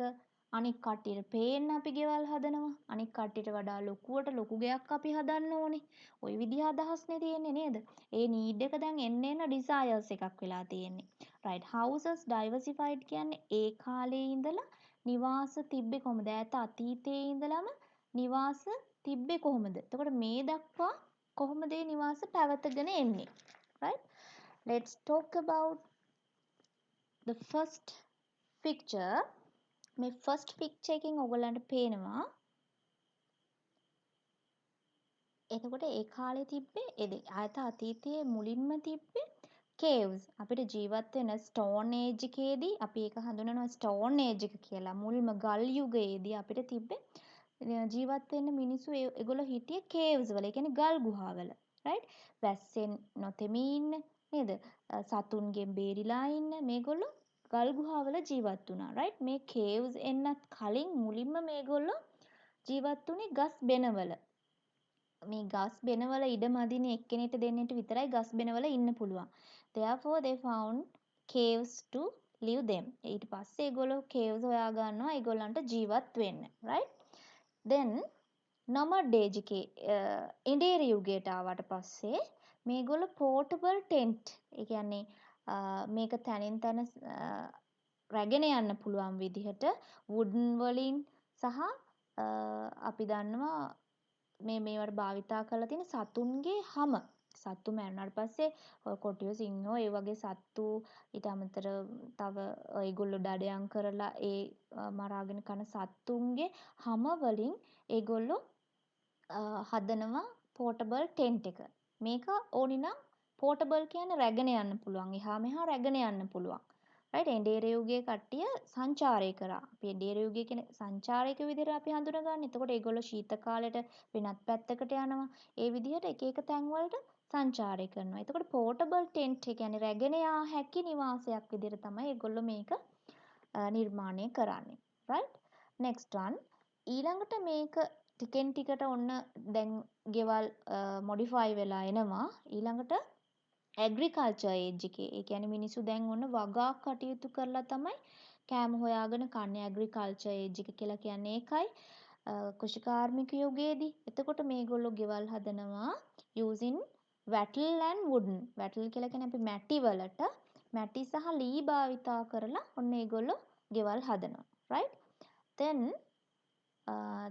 අනික් කට්ටියට පේන්න අපි ගෙවල් හදනවා. අනික් කට්ටියට වඩා ලොකුවට ලොකු ගෙයක් අපි හදන්න ඕනේ. ওই විදිහ අදහස්නේ තියෙන්නේ නේද? ඒ need එක දැන් එන්න desires එකක් වෙලා තියෙන්නේ. right houses diversified කියන්නේ ඒ කාලේ ඉඳලා නිවාස තිබ්බේ කොහොමද? ඈත අතීතයේ ඉඳලම නිවාස තිබ්බේ කොහොමද? එතකොට මේ දක්වා කොහොමද මේ නිවාස පැවතගෙන එන්නේ? right let's talk about the first picture. මේ ෆස්ට් පික්චර් එකෙන් ඔයගොල්ලන්ට පේනවා එතකොට ඒ කාලේ තිබ්බේ ආයත අතීතයේ මුලින්ම තිබ්බේ caves අපිට ජීවත් වෙන stone age එකේදී අපි ඒක හඳුනනවා stone age එක කියලා මුල්ම ගල් යුගයේදී අපිට තිබ්බේ ජීවත් වෙන්න මිනිස්සු ඒගොල්ලෝ හිටියේ caves වල ඒ කියන්නේ ගල් ගුහාවල right වැස්සෙන් නොතෙමී ඉන්න නේද සතුන්ගෙන් බේරිලා ඉන්න මේගොල්ලෝ ගල් ගුහාවල ජීවත් වුණා right මේ caves එන්නත් කලින් මුලින්ම මේගොල්ලෝ ජීවත් වුණේ ගස් බෙනවල මේ ගස් බෙනවල ඉඩ මදින එක්කෙනෙක්ට දෙන්නෙක්ට විතරයි ගස් බෙනවල ඉන්න පුළුවන් therefore they found caves to live them ඊට පස්සේ ඒගොල්ලෝ caves හොයා ගන්නවා ඒගොල්ලන්ට ජීවත් වෙන්න right then nomad age එකේ ඉන්දීර යුගයට ආවට පස්සේ මේගොල්ලෝ portable tent ඒ කියන්නේ මේක තනින් තන රැගෙන යන්න පුළුවන් විදිහට wooden වලින් සහ අපි දන්නවා මේවට භාවිතා කරලා තියෙන සතුන්ගේ හම සත්තු මැරුණාට පස්සේ කොටියෝ සිංහෝ ඒ වගේ සත්තු ඊට අමතරව තව ඒගොල්ලෝ දඩයම් කරලා ඒ මරාගෙන කන සත්තුන්ගේ හම වලින් ඒගොල්ලෝ හදනවා portable tent එක. මේක ඕනිනම් portable කියන්නේ රැගෙන යන්න පුළුවන්. එහා මෙහා රැගෙන යන්න පුළුවන්. right එඬේර යුගයේ කට්ටිය සංචාරය කරා. අපි එඬේර යුගයේ කියන සංචාරයක විදිහට අපි හඳුනගන්නේ. එතකොට ඒගොල්ලෝ ශීත කාලෙට වෙනත් පැත්තකට යනවා. ඒ විදිහට එක එක තැන් වලට සංචාරය කරනවා. එතකොට portable tent ඒ කියන්නේ රැගෙන යා හැකි නිවාසයක් විදිහට තමයි ඒගොල්ලෝ මේක නිර්මාණය කරන්නේ. right next one ඊළඟට මේක ටිකෙන් ටිකට ඔන්න දැන් ගෙවල් මොඩිෆයි වෙලා එනවා. ඊළඟට ඇග්‍රිකල්චර් ඒජ් එකේ. ඒ කියන්නේ මිනිස්සු දැන් ඔන්න වගා කටයුතු කරලා තමයි කෑම හොයාගෙන කන්නේ. ඇග්‍රිකල්චර් ඒජ් එක කියලා කියන්නේ ඒකයි. කෘෂිකාර්මික යුගයේදී. එතකොට මේගොල්ලෝ ගෙවල් හදනවා using wattle and wooden. wattle කියලා කියන්නේ අපි මැටි වලට මැටි සහ ලී භාවිතා කරලා ඔන්න ඒගොල්ලෝ ගෙවල් හදනවා. right? then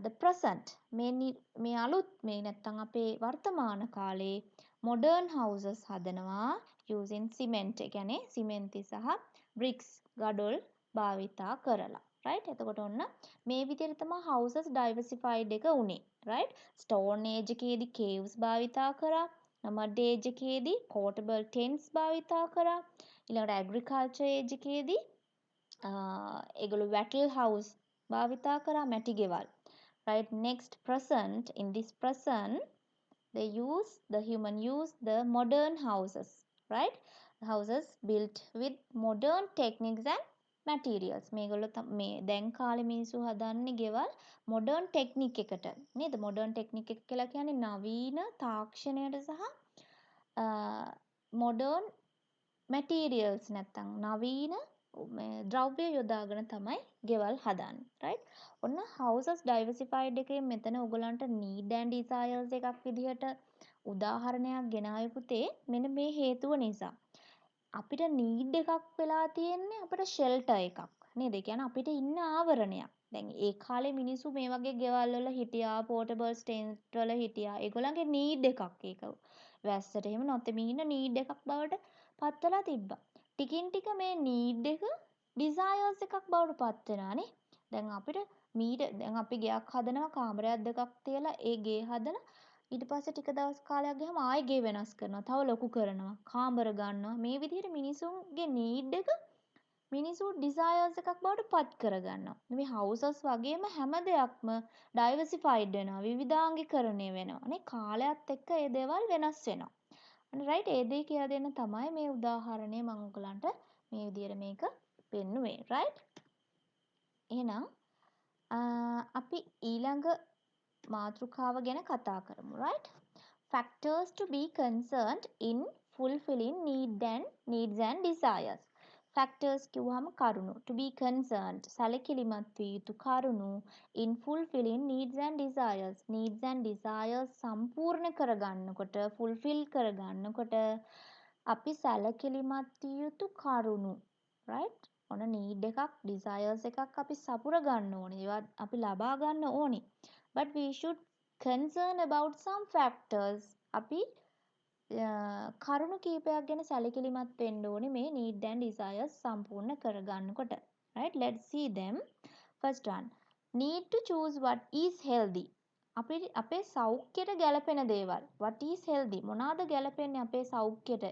the present මේ අලුත් මේ නැත්තම් අපේ වර්තමාන කාලේ modern houses හදනවා using cement ඒ කියන්නේ සිමෙන්ති සහ bricks ගඩොල් භාවිතා කරලා right එතකොට ඔන්න මේ විදිහට තමයි houses diversified එක උනේ right stone age එකේදී caves භාවිතා කරා nomad age එකේදී portable tents භාවිතා කරා ඊළඟට agriculture age එකේදී ඒගොල්ලෝ wattle house භාවිතා කරා මැටි ගෙවල් right next present in this present the human use the modern houses right houses built with modern techniques and materials මේගොල්ලෝ මේ දැන් කාලේ මිනිස්සු හදන්නේ ගෙවල් modern technique එකට නේද modern technique එක කියලා කියන්නේ නවීන තාක්ෂණයට සහ modern materials නැත්තම් නවීන ද්‍රව්‍ය යොදාගෙන තමයි ගෙවල් හදන්නේ right ඔන්න houses diversified එකේ මෙතන ඔයගලන්ට need and desires එකක් විදිහට උදාහරණයක් ගෙනාවේ පුතේ මෙන්න මේ හේතුව නිසා අපිට need එකක් වෙලා තියෙන්නේ අපිට shelter එකක් නේද ඒ කියන්නේ අපිට ඉන්න ආවරණයක් දැන් ඒ කාලේ මිනිස්සු මේ වගේ ගෙවල් වල හිටියා portable tent වල හිටියා ඒගොල්ලන්ගේ need එකක් ඒක වැස්සට එහෙම නොතෙමී ඉන්න need එකක් බවට පත් වෙලා තිබ්බා ටිකින් ටික මේ need එක desires එකක් බවට පත් වෙනානේ. දැන් අපිට දැන් අපි ගෙයක් හදනවා කාමරයක් දෙකක් තියලා ඒ ගේ හදලා ඊට පස්සේ ටික දවස් කාලයක් ගියාම ආයෙ ගේ වෙනස් කරනවා. තව ලොකු කරනවා. කාමර ගන්නවා. මේ විදිහට මිනිසුන්ගේ need එක මිනිස්සු ඩිසයර්ස් එකක් බවට පත් කරගන්නවා. මේ හවුසස් වගේම හැම දෙයක්ම ඩයිවර්සිෆයිඩ් වෙනවා. විවිධාංගීකරණය වෙනවා. නේ කාලයත් එක්ක ඒ දේවල් වෙනස් වෙනවා. අන්න රයිට් ඒ දේ කියලා දෙන්න තමයි මේ උදාහරණය මම ඔයගලන්ට මේ විදිහට මේක පෙන්නුවේ. රයිට්? එහෙනම් අපි ඊළඟ මාතෘකාව ගැන කතා කරමු. Right? Factors to be concerned in fulfilling needs and desires. Factors කිව්වහම කරුණු. To be concerned සැලකිලිමත් විය යුතු කරුණු in fulfilling needs and desires. Needs and desires සම්පූර්ණ කරගන්නකොට fulfill කරගන්නකොට අපි සැලකිලිමත් විය යුතු කරුණු. right? ඔන්න need එකක් desires එකක් අපි සපුර ගන්න ඕනේ. ඒවා අපි ලබා ගන්න ඕනේ. But we should concern about some factors. අපි කරුණු කීපයක් ගැන සැලකිලිමත් වෙන්න ඕනේ මේ need and desires සම්පූර්ණ කරගන්නකොට. right? Let's see them. First one. Need to choose what is healthy. අපේ සෞඛ්‍යයට ගැලපෙන දේවල්. What is healthy? මොනවාද ගැලපෙන්නේ අපේ සෞඛ්‍යයට?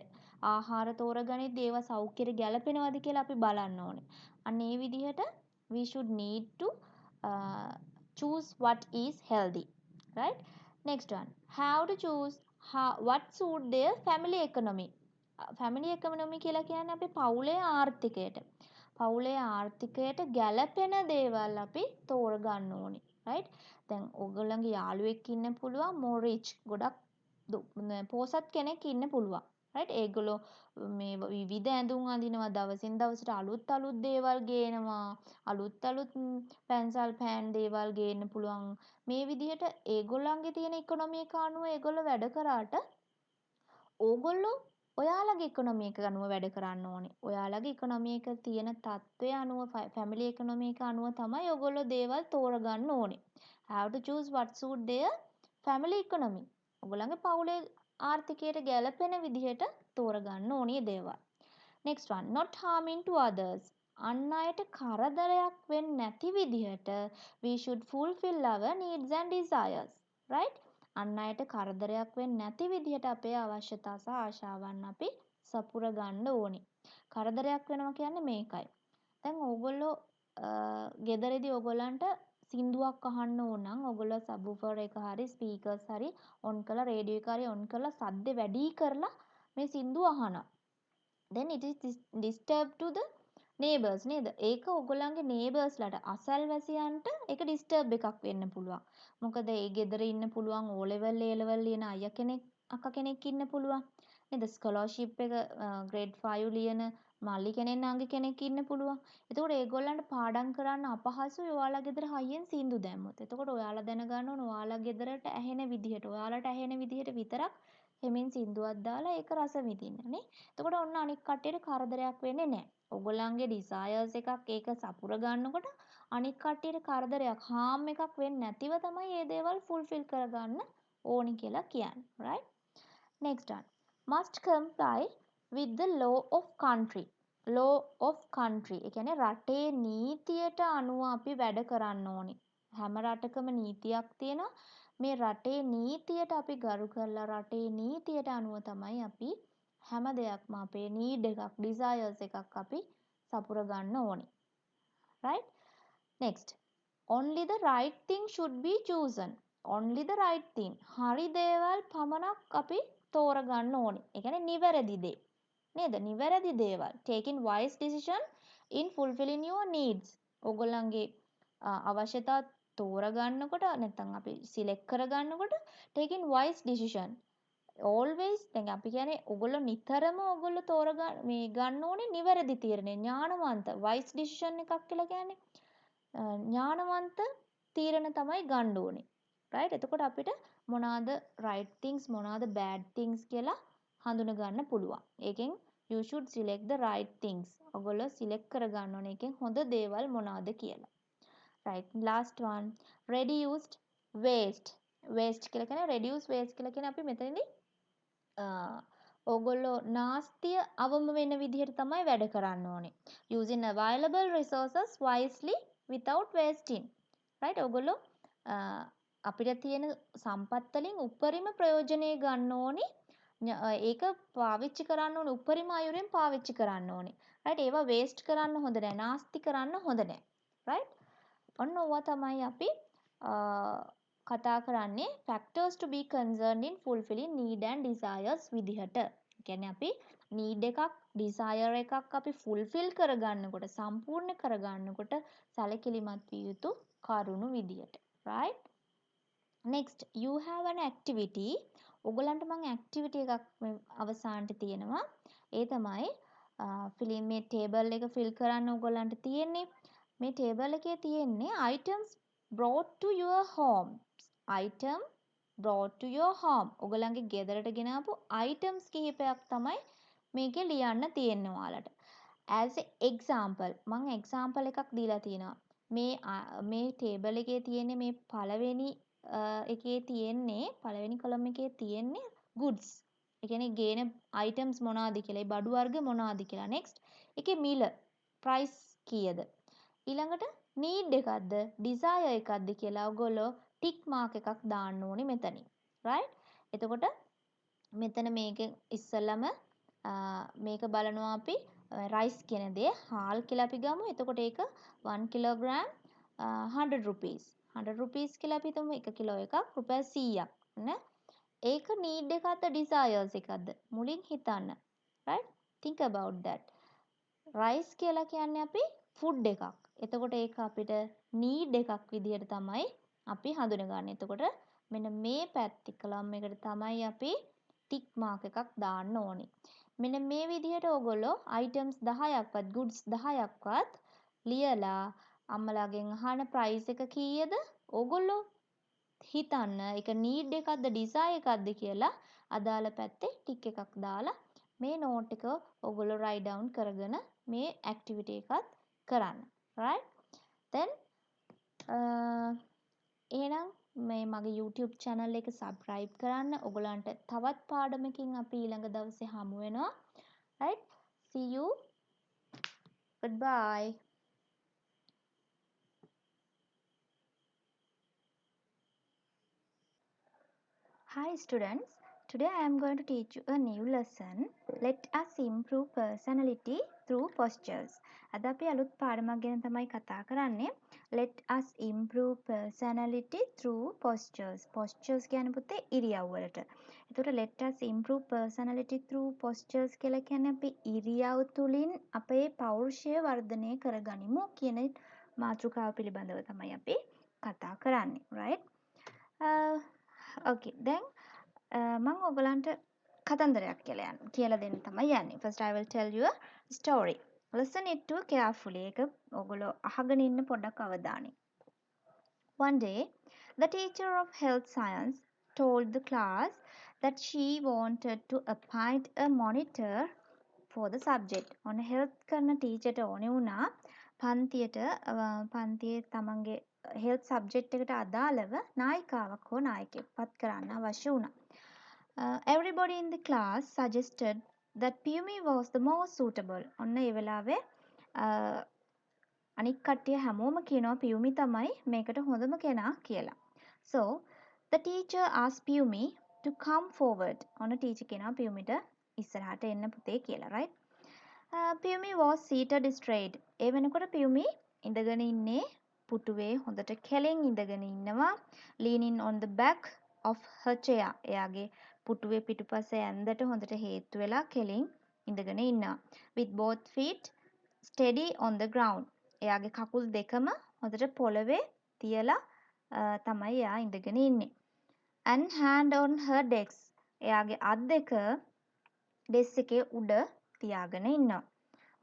ආහාර තෝරගනිද්දී ඒවා සෞඛ්‍යයට ගැලපෙනවද කියලා අපි බලන්න ඕනේ. අන්න ඒ විදිහට we should need to choose what is healthy. Right? Next one. How to choose what suit their family economy. family economy කියලා කියන්නේ අපේ පවුලේ ආර්ථිකයට. පවුලේ ආර්ථිකයට ගැලපෙන දේවල් අපි තෝරගන්න ඕනේ. right? දැන් ඔයගොල්ලන්ගේ යාළුවෙක් ඉන්න පුළුවන් more rich ගොඩක් පොසත් කෙනෙක් ඉන්න පුළුවන්. right? ඒගොල්ලෝ මේ විවිධ ඇඳුම් අඳිනවා දවසින් දවසට අලුත් දේවල් ගේනවා අලුත් පැන්සල් පෑන් දේවල් ගේන්න පුළුවන් මේ විදිහට ඒගොල්ලන්ගේ තියෙන ඉකොනොමි එක අනුව ඒගොල්ලෝ වැඩ කරාට ඕගොල්ලෝ ඔයාලගේ ඉකොනොමි එක අනුව වැඩ කරන්න ඕනේ. ඔයාලගේ ඉකොනොමි එක තියෙන තත්ත්වය අනුව ෆැමිලි ඉකොනොමි එක අනුව තමයි ඔයගොල්ලෝ දේවල් තෝරගන්න ඕනේ. Have to choose what suit their family economy. ඔයගොල්ලන්ගේ පවුලේ ආර්ථිකයට ගැලපෙන විදිහට තෝරගන්න ඕනේ දේවල්. Next one. Not harming to others. අන් අයට කරදරයක් වෙන්නේ නැති විදිහට we should fulfill our needs and desires. right? අන් අයට කරදරයක් වෙන්නේ නැති විදිහට අපේ අවශ්‍යතා සහ ආශාවන් අපි සපුර ගන්න ඕනේ. කරදරයක් වෙනවා කියන්නේ මේකයි. දැන් ඕගොල්ලෝ ගෙදරදී ඕගොල්ලන්ට සින්දුවක් අහන්න ඕන නම් ඕගොල්ලෝ සබ්වූෆර් එක හරි ස්පීකර්ස් හරි ඔන් කරලා රේඩියෝ එක හරි ඔන් කරලා සද්ද වැඩි කරලා මේ සින්දුව අහනවා. then it is disturb to the neighbors නේද? ඒක ඔයගොල්ලන්ගේ neighborsලට අසල්වැසියන්ට ඒක disturb එකක් වෙන්න පුළුවන්. මොකද ඒ ගෙදර ඉන්න පුළුවන් O level A level ලියන අයියා කෙනෙක් අක්කා කෙනෙක් ඉන්න පුළුවන්. නේද? ස්කෝලර්ෂිප් එක grade 5 ලියන මල්ලි කෙනෙක් නංගි කෙනෙක් ඉන්න පුළුවන්. එතකොට ඒගොල්ලන්ට පාඩම් කරන්න අපහසුයි ඔයාලා ගෙදර හයියෙන් සින්දු දැම්මොත්. එතකොට ඔයාලා දැනගන්න ඕන ඔයාලා ගෙදරට ඇහෙන විදිහට ඔයාලට ඇහෙන විදිහට විතරක් හෙමින් සින්දුවක් දාලා ඒක රස විඳින්න නේ. එතකොට ඔන්න අනික් කට්ටියට කරදරයක් වෙන්නේ නැහැ. ඔයගොල්ලන්ගේ ඩිසයර්ස් එකක් ඒක සපුර ගන්නකොට අනික් කට්ටියට කරදරයක් හාම් එකක් වෙන්නේ නැතිව තමයි මේ දේවල් ෆුල්ෆිල් කරගන්න ඕනි කියලා කියන්නේ. right? next one. must comply with the law of country. law of country. ඒ කියන්නේ රටේ නීතියට අනුව අපි වැඩ කරන්න ඕනි. හැම රටකම නීතියක් තියෙනවා. මේ රටේ නීතියට අපි ගරු කරලා රටේ නීතියට අනුව තමයි අපි හැම දෙයක්ම අපේ need එකක් desires එකක් අපි සපුර ගන්න ඕනේ. right? next. only the right thing should be chosen. only the right thing. හරි දේවල් පමණක් අපි තෝරගන්න ඕනේ. ඒ කියන්නේ නිවැරදි දේ. නේද? නිවැරදි දේවල්. taking wise decision in fulfilling your needs. ඔයගොල්ලන්ගේ අවශ්‍යතා තෝරගන්නකොට නැත්නම් අපි select කරගන්නකොට taking wise decision. always දැන් අපි කියන්නේ ඔයගොල්ලෝ නිතරම ඔයගොල්ලෝ තෝරගන්න මේ ගන්න ඕනේ නිවැරදි තීරණය ඥානවන්ත wise decision එකක් කියලා කියන්නේ ඥානවන්ත තීරණ තමයි ගන්න ඕනේ. right? එතකොට අපිට මොනවාද right things මොනවාද bad things කියලා හඳුන ගන්න පුළුවන්. ඒකෙන් you should select the right things. ඔයගොල්ලෝ select කරගන්න ඕනේ ඒකෙන් හොඳ දේවල් මොනවාද කියලා. right? last one. reduced waste. waste කියලා කියන්නේ reduce waste කියලා කියන්නේ අපි මෙතනදී ඕගොල්ලෝ නාස්තිය අවම වෙන විදිහට තමයි වැඩ කරන්න ඕනේ. using available resources wisely without wasting. right? ඕගොල්ලෝ අපිට තියෙන සම්පත් වලින් උපරිම ප්‍රයෝජනෙ ගන්න ඕනේ ඒක පාවිච්චි කරන්න ඕනේ උපරිම අයුරින් පාවිච්චි කරන්න ඕනේ. right? ඒවා වේස්ට් කරන්න හොඳ නැහැ. නාස්ති කරන්න හොඳ නැහැ. right? ඔන්න ඕවා තමයි අපි කතා කරන්නේ factors to be concerned in fulfilling need and desires විදිහට. කියන්නේ අපි need එකක් desire එකක් අපි fulfill කරගන්නකොට සම්පූර්ණ කරගන්නකොට සැලකිලිමත් විය යුතු කරුණු විදිහට. right? next you have an activity. ඔයගලන්ට මම activity එකක් අවසානට තියෙනවා. ඒ තමයි fill මේ table එක fill කරන්න ඔයගලන්ට තියෙන්නේ. මේ table එකේ තියෙන්නේ items brought to your home. item brought to your home. ඔයගලන්ගේ ගෙදරට ගෙනාපු items කිහිපයක් තමයි මේකේ ලියන්න තියෙන්නේ ඔයාලට. as a example මම example එකක් දීලා තියෙනවා. මේ table එකේ තියෙන්නේ මේ පළවෙනි එකේ තියෙන්නේ පළවෙනි column එකේ තියෙන්නේ goods. ඒ කියන්නේ ගේන items මොනවාද කියලා, ඒ බඩු වර්ග මොනවාද කියලා. next ඒකේ මිල price කීයද? ඊළඟට need එකක්ද desire එකක්ද කියලා ඔයගොල්ලෝ tick mark එකක් දාන්න ඕනේ මෙතනින්. right? එතකොට මෙතන මේක ඉස්සෙල්ලම මේක බලනවා අපි rice කියන දේ හාල් කියලා අපි ගමු. එතකොට ඒක 1 kilogram 100 rupees. 100 rupees කියලා අපි හිතමු 1 කිලෝ එකක් රුපියල් 100ක් නේ. ඒක need එකක්ද desires එකක්ද? මුලින් හිතන්න. right? think about that. rice කියලා කියන්නේ අපි food එකක්. එතකොට ඒක අපිට need එකක් විදිහට තමයි අපි හඳුනගන්නේ. එතකොට මෙන්න මේ පැත්තේ column එකට තමයි අපි tick mark එකක් දාන්න ඕනේ. මෙන්න මේ විදිහට ඕගොල්ලෝ items 10ක්වත් goods 10ක්වත් ලියලා අම්මලාගෙන් අහන price එක කීයද? ඕගොල්ලෝ හිතන්න ඒක need එකක්ද desire එකක්ද කියලා අදාළ පැත්තේ tick එකක් දාලා මේ note එක ඕගොල්ලෝ write down කරගෙන මේ activity එකත් කරන්න. right? then එහෙනම් මේ මගේ YouTube channel එක subscribe කරන්න. ඔයගලන්ට තවත් පාඩමකින් අපි ඊළඟ දවසේ හමු වෙනවා. right? see you. goodbye. Hi students, today I am going to teach you a new lesson. Let us improve personality through postures. අද අපි අලුත් පාඩමක් ගැන තමයි කතා කරන්නේ. Let us improve personality through postures. Postures කියන්නේ පුතේ ඉරියව් වලට. එතකොට let us improve personality through postures කියලා කියන්නේ අපි ඉරියව් තුලින් අපේ පෞරුෂය වර්ධනය කරගනිමු කියන මාතෘකාව පිළිබඳව තමයි අපි කතා කරන්නේ. right? okay then මම ඔයගලන්ට කතන්දරයක් කියලා දෙන්න තමයි යන්නේ. first I will tell you a story. listen it to carefully. ඒක ඔයගොල්ලෝ අහගෙන ඉන්න පොඩ්ඩක් අවධානයෙන්. one day the teacher of health science told the class that she wanted to appoint a monitor for the subject. on health කරන ටීචර්ට ඕනේ වුණා පන්තියේ තමන්ගේ health subject එකට අදාළව නායිකාවක් හෝ නායකයෙක් පත් කරන්න අවශ්‍ය වුණා. Everybody in the class suggested that Piyumi was the most suitable. ඔන්න ඒ වෙලාවේ අනික් කට්ටිය හැමෝම කියනවා පියුමි තමයි මේකට හොඳම කෙනා කියලා. So the teacher asked Piyumi to come forward. ඔන්න ටීචර් කියනවා පියුමිට ඉස්සරහට එන්න පුතේ කියලා. right? Piyumi was seated straight. ඒ වෙනකොට පියුමි ඉඳගෙන ඉන්නේ පුටුවේ හොඳට කෙලින් ඉඳගෙන ඉන්නවා. leaning on the back of her chair. එයාගේ පුටුවේ පිටුපස ඇන්දට හොඳට හේතු වෙලා කෙලින් ඉඳගෙන ඉන්නවා. with both feet steady on the ground. එයාගේ කකුල් දෙකම හොඳට පොළවේ තියලා තමයි එයා ඉඳගෙන ඉන්නේ. and hand on her desk. එයාගේ අත් දෙක desk එකේ උඩ තියාගෙන ඉන්නවා.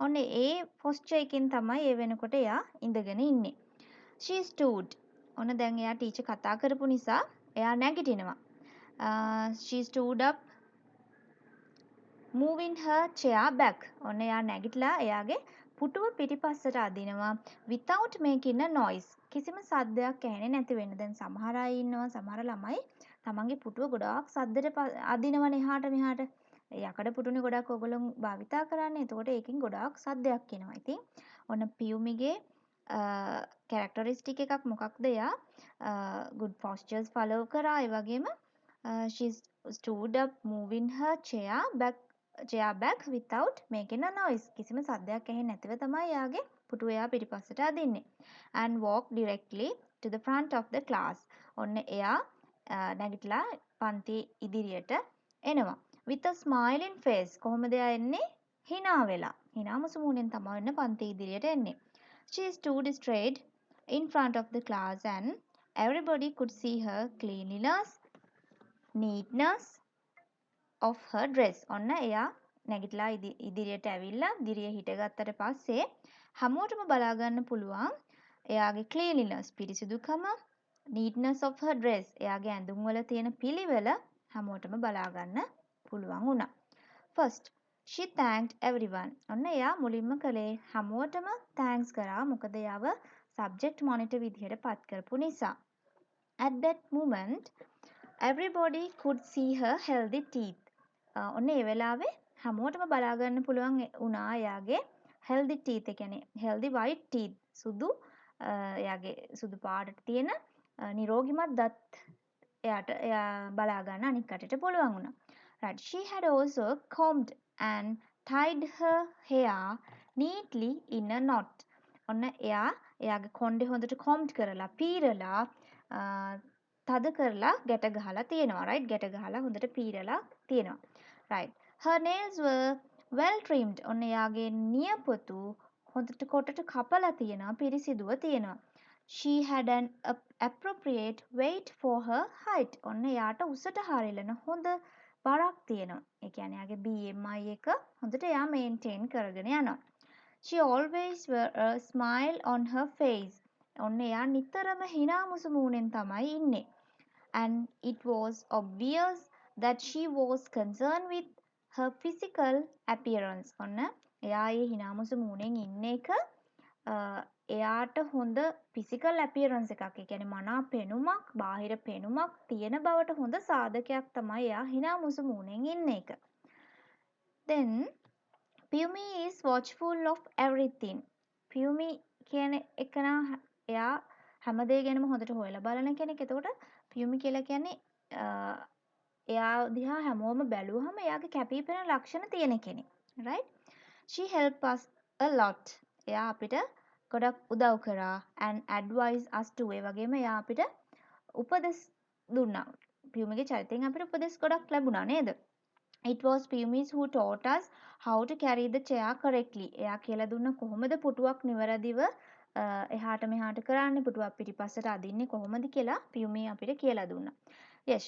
ඔන්න ඒ posture එකකින් තමයි ඒ වෙනකොට එයා ඉඳගෙන ඉන්නේ. she stood. ඔන්න දැන් එයා ටීචර් කතා කරපු නිසා එයා නැගිටිනවා. she stood up moving her chair back. ඔන්න එයා නැගිටලා එයාගේ පුටුව පිටිපස්සට අදිනවා without making a noise. කිසිම සද්දයක් ඇහෙන්නේ නැති වෙන්න. දැන් සමහර අය ඉන්නවා සමහර ළමයි තමන්ගේ පුටුව ගොඩාක් සද්දෙට අදිනවනේ එහාට මෙහාට. යකඩ පුටුනේ ගොඩක් ඔයගොල්ලෝ භාවිතා කරන්නේ. එතකොට ඒකෙන් ගොඩාක් සද්දයක් එනවා. ඉතින් ඔන්න පියුමිගේ characteristic එකක් මොකක්ද? එයා good postures follow කරා. ඒ වගේම she stood up moving her chair back without making a noise. කිසිම සද්දයක් ඇහෙන්නේ නැතිව තමයි එයාගේ පුටුව එයා පිටිපස්සට අදින්නේ. And walked directly to the front of the class. ඔන්න එයා නැගිටලා පන්ති ඉදිරියට එනවා. With a smiling face. කොහොමද එයා එන්නේ? hina වෙලා. hina මුසු මූණෙන් තමයි ඔන්න පන්ති ඉදිරියට එන්නේ. She stood straight in front of the class and everybody could see her cleanliness, neatness of her dress. ඔන්න එයා නැගිටලා ඉදිරියට ඇවිල්ලා දිරිය හිටගත්තට පස්සේ හැමෝටම බලා ගන්න පුළුවන් එයාගේ cleanliness පිරිසිදුකම, neatness of her dress එයාගේ ඇඳුම් වල තියෙන පිළිවෙල හැමෝටම බලා ගන්න පුළුවන් වුණා. First, she thanked everyone. ඔන්න එයා මුලින්ම කළේ හැමෝටම thanks කරා. මොකද එයාව subject monitor විදිහට පත් කරපු නිසා. At that moment, everybody could see her healthy teeth. ඔන්න ඒ වෙලාවේ හැමෝටම බලා ගන්න පුළුවන් වුණා එයාගේ healthy teeth. ඒ කියන්නේ healthy white teeth. සුදු එයාගේ සුදු පාටට තියෙන නිරෝගිමත් දත් එයා බලා ගන්න අනික් කටට පුළුවන් වුණා. Right. She had also combed and tied her hair neatly in a knot. ඔන්න එයාගේ කොණ්ඩේ හොඳට combed කරලා පීරලා තද කරලා ගැට ගහලා තියෙනවා. right ගැට ගහලා හොඳට පීරලා තියෙනවා. right her nails were well trimmed. ඔන්න එයාගේ නියපොතු හොඳට කොටට කපලා තියෙනවා, පිරිසිදුව තියෙනවා. she had an appropriate weight for her height. ඔන්න එයාට උසට හරිලන හොඳ බරක් තියෙනවා. ඒ කියන්නේ එයාගේ BMI එක හොඳට එයා maintain කරගෙන යනවා. she always wear a smile on her face. ඔන්න එයා නිතරම hina මුසු මූණෙන් තමයි ඉන්නේ. And it was obvious that she was concerned with her physical appearance. ඔන්න එයා ඒ hina මුසු මූණෙන් ඉන්න එක එයාට හොඳ physical appearance එකක්. ඒ කියන්නේ මනා පෙනුමක්, බාහිර පෙනුමක් තියෙන බවට හොඳ සාධකයක් තමයි එයා hina මුසු මූණෙන් ඉන්න එක. Then Pumi is watchful of everything. Pumi කියන එක නා එයා හැම දේ ගැනම හොඳට හොයලා බලන කෙනෙක්. එතකොට Pumi කියලා කියන්නේ එයා දිහා හැමෝම බැලුවහම එයාගේ කැපිපෙනෙන ලක්ෂණ තියෙන කෙනෙක්. right? She helped us a lot. එයා අපිට ගොඩක් උදව් කරා and advised us to. ඒ වගේම එයා අපිට උපදෙස් දුන්නා. Pumiගේ චරිතයෙන් අපිට උපදෙස් ගොඩක් ලැබුණා නේද? It was Pumi who taught us how to carry the chair correctly. එයා කියලා දුන්න කොහොමද පුටුවක් නිවැරදිව එහාට මෙහාට කරන්නේ, පුටුවක් පිටිපස්සට අදින්නේ කොහොමද කියලා Pumi අපිට කියලා දුන්නා. Yes.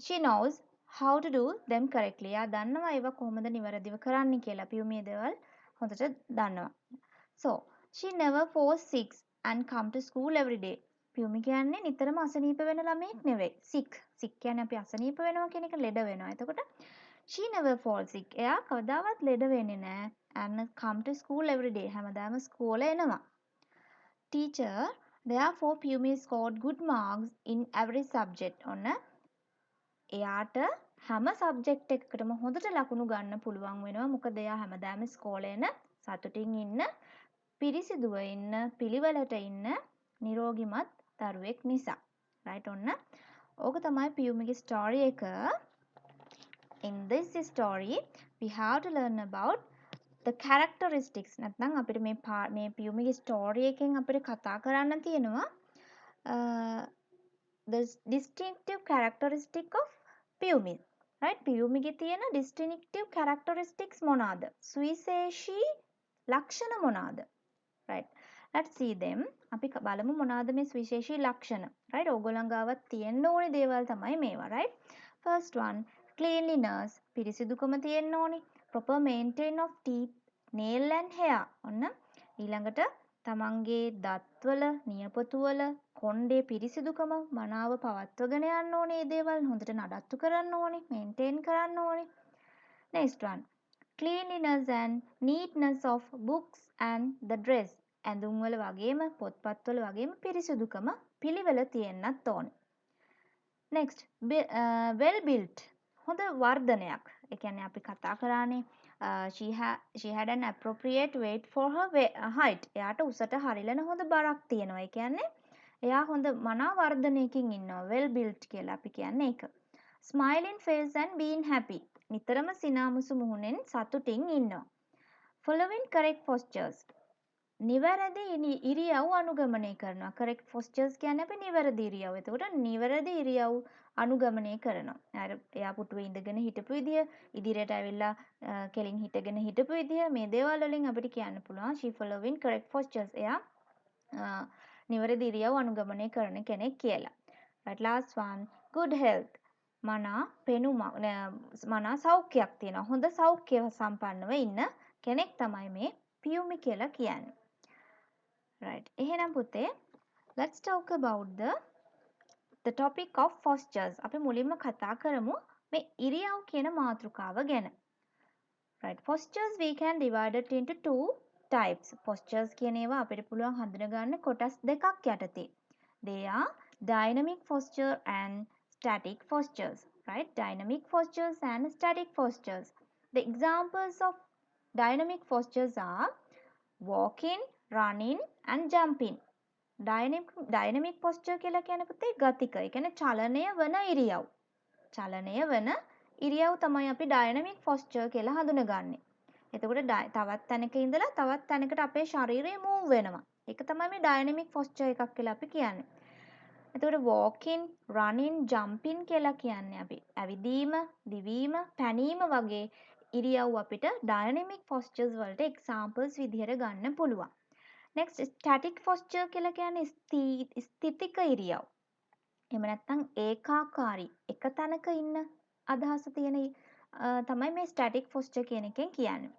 She knows how to do them correctly. එයා දන්නවා ඒවා කොහොමද නිවැරදිව කරන්නේ කියලා. Pumi දේවල් හොඳට දන්නවා. So, she never falls sick and come to school every day. Pumi කියන්නේ නිතරම අසනීප වෙන ළමයෙක් නෙවෙයි. sick කියන්නේ අපි අසනීප වෙනවා කියන එක ලෙඩ වෙනවා. එතකොට she never falls sick. එයා කවදාවත් ලෙඩ වෙන්නේ නැහැ. and come to school every day. හැමදාම ස්කෝලේ එනවා. Teacher, therefore Pumi scored good marks in every subject. ඔන්න එයාට හැම සබ්ජෙක්ට් එකකටම හොඳට ලකුණු ගන්න පුළුවන් වෙනවා. මොකද එයා හැමදාම ස්කෝලේ එන, සතුටින් ඉන්න, පිරිසිදුව ඉන්න, පිළිවෙලට ඉන්න නිරෝගිමත් දරුවෙක් නිසා. right ඔන්න ඕක තමයි පියුමිගේ ස්ටෝරි එක. In this story we have to learn about the characteristics. නැත්නම් අපිට මේ පියුමිගේ ස්ටෝරි එකෙන් අපිට කතා කරන්න තියෙනවා the distinctive characteristic of Piyumi. right පියුමිගේ තියෙන distinctive characteristics මොනවාද? සුවිශේෂී ලක්ෂණ මොනවාද? right let's see them. අපි බලමු මොනවාද මේ සුවිශේෂී ලක්ෂණ. right ඕගොල්ලන් ගාවත් තියෙන්න ඕනේ දේවල් තමයි මේවා. right first one, cleanliness. පිරිසිදුකම තියෙන්න ඕනේ. proper maintain of teeth, nail and hair. ඔන්න ඊළඟට තමන්ගේ දත්වල, නියපොතුවල, කොණ්ඩේ පිරිසිදුකම මනාව පවත්වගෙන යන්න ඕනේ. මේ දේවල් හොඳට නඩත්තු කරන්න ඕනේ, maintain කරන්න ඕනේ. next one, cleanliness and neatness of books and the dress. ඇඳුම් වල වගේම පොත්පත් වල වගේම පිරිසිදුකම පිළිවෙල තියෙන්නත් ඕනේ. next, well built. හොඳ වර්ධනයක්. ඒ කියන්නේ අපි කතා කරානේ she had an appropriate weight for her height. එයාට උසට හරිලන හොඳ බරක් තියෙනවා. ඒ කියන්නේ එයා හොඳ මනා වර්ධනයකින් ඉන්නවා. well built කියලා අපි කියන්නේ ඒක. smiling face and being happy. නිතරම සිනාමුසු මුහුණෙන් සතුටින් ඉන්නවා. following correct postures. නිවැරදි ඉරියව් අනුගමනය කරනවා. correct postures කියන්නේ අපි නිවැරදි ඉරියව්. එතකොට නිවැරදි ඉරියව් අනුගමනය කරනවා. අර එයා පුටුවේ ඉඳගෙන හිටපු විදිය, ඉදිරියට ඇවිල්ලා කෙලින් හිටගෙන හිටපු විදිය, මේ දේවල් වලින් අපිට කියන්න පුළුවන් she following correct postures. එයා නිවැරදි ඉරියව් අනුගමනය කරන කෙනෙක් කියලා. right, last one, good health. මනා පෙනුමක් මනා සෞඛ්‍යයක් තියෙනවා. හොඳ සෞඛ්‍ය සම්පන්නව ඉන්න කෙනෙක් තමයි මේ පියුමි කියලා කියන්නේ. right, එහෙනම් පුතේ let's talk about the topic of postures. අපි මුලින්ම කතා කරමු මේ ඉරියව් කියන මාතෘකාව ගැන. right, postures we can divide it into two types. postures කියන ඒවා අපිට පුළුවන් හඳුනගන්න කොටස් දෙකක් යටතේ. they are dynamic posture and static postures. right, dynamic postures and static postures. The examples of dynamic postures are walking, running and jumping. dynamic posture කියලා කියන්නේ පුතේ ගතික. ඒ කියන්නේ චලනය වන ඉරියව්. චලනය වන ඉරියව් තමයි අපි dynamic posture කියලා හඳුනගන්නේ. එතකොට තවත් තැනක ඉඳලා තවත් තැනකට අපේ ශරීරය move වෙනවා. ඒක තමයි මේ dynamic posture එකක් කියලා අපි කියන්නේ. එතකොට walking, running, jumping කියලා කියන්නේ අපි ඇවිදීම, දිවීම, පැනීම වගේ ඉරියව් අපිට dynamic postures වලට examples විදිහට ගන්න පුළුවන්. next, static posture කියලා කියන්නේ ස්ථිතික ඉරියව්. එහෙම නැත්නම් ඒකාකාරී එක තැනක ඉන්න අදහස තියෙන තමයි මේ static posture කියන එකෙන් කියන්නේ.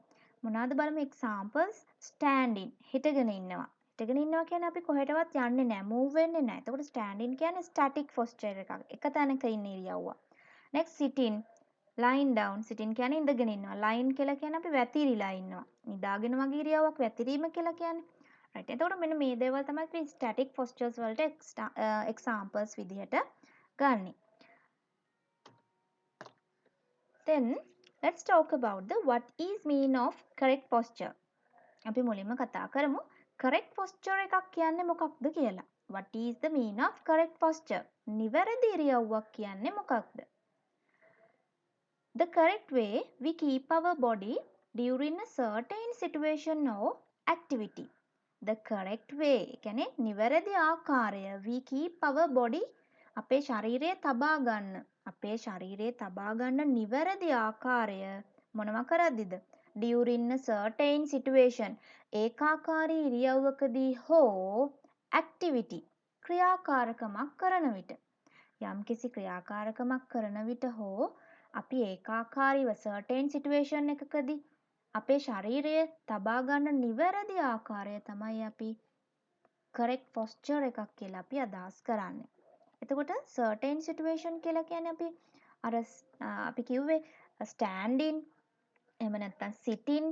මොනවාද බලමු examples? standing, හිටගෙන ඉන්නවා. හිටගෙන ඉන්නවා කියන්නේ අපි කොහෙටවත් යන්නේ නැහැ, move වෙන්නේ නැහැ. එතකොට standing කියන්නේ static posture එකක්. එක තැනක ඉන්න ඉරියව්ව. next, sitting, lying down. sitting කියන්නේ ඉඳගෙන ඉන්නවා. lying කියලා කියන්නේ අපි වැතිරිලා ඉන්නවා. නිදාගෙන වගේ ඉරියව්වක් වැතිරීම කියලා කියන්නේ. right, එතකොට මෙන්න මේ දේවල් තමයි අපි static postures වලට examples විදිහට ගන්නෙ. then let's talk about the what is mean of correct posture. අපි මුලින්ම කතා කරමු correct posture එකක් කියන්නේ මොකක්ද කියලා. what is the mean of correct posture? නිවැරදි ඉරියව්වක් කියන්නේ මොකක්ද? the correct way we keep our body during a certain situation or activity. the correct way කියන්නේ නිවැරදි ආකාරය we keep our body අපේ ශරීරය තබා ගන්න නිවැරදි ආකාරය මොනවා කරද්දිද? during a certain situation ඒකාකාරී ඉරියව්වකදී හෝ activity ක්‍රියාකාරකමක් කරන විට. යම්කිසි ක්‍රියාකාරකමක් කරන විට හෝ අපි ඒකාකාරීව certain situation එකකදී අපේ ශරීරය තබා ගන්න නිවැරදි ආකාරය තමයි අපි correct posture එකක් කියලා අපි අදහස් කරන්නේ. එතකොට certain situation කියලා කියන්නේ අපි කිව්වේ standing, එහෙම නැත්නම් sitting,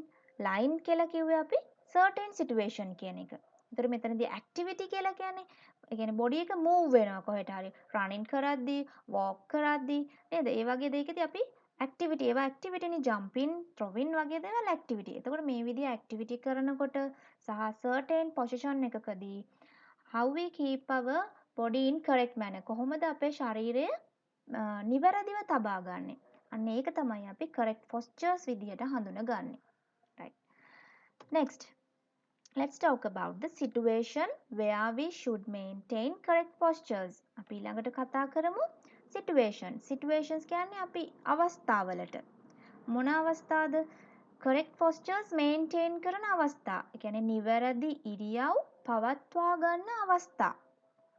lying කියලා කිව්වේ අපි certain situation කියන එක. ඒතර මෙතනදී activity කියලා කියන්නේ ඒ කියන්නේ body එක move වෙනවා කොහෙට හරි running කරද්දී, walk කරද්දී නේද? ඒ වගේ දෙයකදී අපි activity නේ jumping, throwing වගේ දේවල් activity. එතකොට මේ විදිහ activity කරනකොට සහ certain position එකකදී how we keep our body in correct manner කොහොමද අපේ ශරීරය නිවැරදිව තබා ගන්නෙ? අන්න ඒක තමයි අපි correct postures විදිහට හඳුනගන්නේ. right, next, let's talk about the situation where we should maintain correct postures. අපි ඊළඟට කතා කරමු situations කියන්නේ අපි අවස්ථාවලට. මොන අවස්ථාද? correct postures maintain කරන අවස්ථා. ඒ කියන්නේ නිවැරදි ඉරියව් පවත්වා ගන්න අවස්ථා.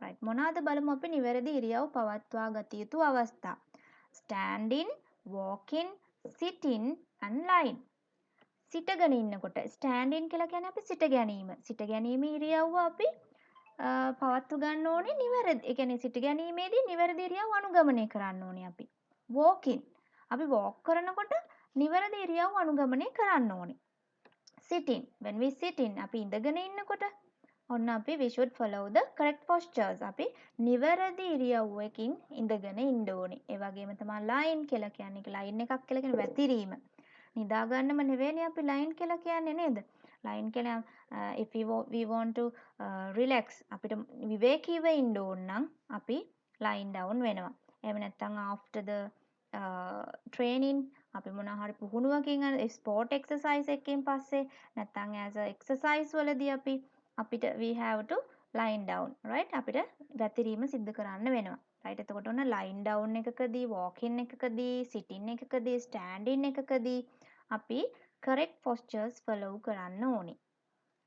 right, මොනවාද බලමු අපි නිවැරදි ඉරියව් පවත්වා ගත යුතු අවස්ථා. standing, walking, sitting and lying. සිටගෙන ඉන්නකොට standing කියලා කියන්නේ අපි සිට ගැනීම. සිට ගැනීම ඉරියව්ව අපි පවත්ව ගන්න ඕනේ නිවැරදි. ඒ කියන්නේ සිට ගැනීමේදී නිවැරදි ඉරියව් අනුගමනය කරන්න ඕනේ අපි. walking, අපි walk කරනකොට නිවැරදි ඉරියව් අනුගමනය කරන්න ඕනේ. sitting, when we sitting, අපි ඉඳගෙන ඉන්නකොට ඔන්න අපි we should follow the correct postures. අපි නිවැරදි ඉරියව්වකින් ඉඳගෙන ඉන්න ඕනේ. ඒ වගේම තමයි lying කියලා කියන්නේ line එකක් කියලා කියන්නේ වැතිරීම. නිදා ගන්නම නෙවෙයිනේ අපි line කියලා කියන්නේ නේද? line කියන්නේ if we want to relax අපිට විවේකීව ඉන්න ඕන නම් අපි line down වෙනවා. එහෙම නැත්නම් after the training අපි මොනවා හරි පුහුණුවකින් sport exercise එකකින් පස්සේ නැත්නම් as a exercise වලදී අපිට we have to line down right අපිට වැතිරීම සිද්ධ කරන්න වෙනවා. right එතකොට ඔන්න line down එකකදී walking එකකදී sitting එකකදී standing එකකදී අපි correct postures follow කරන්න ඕනේ.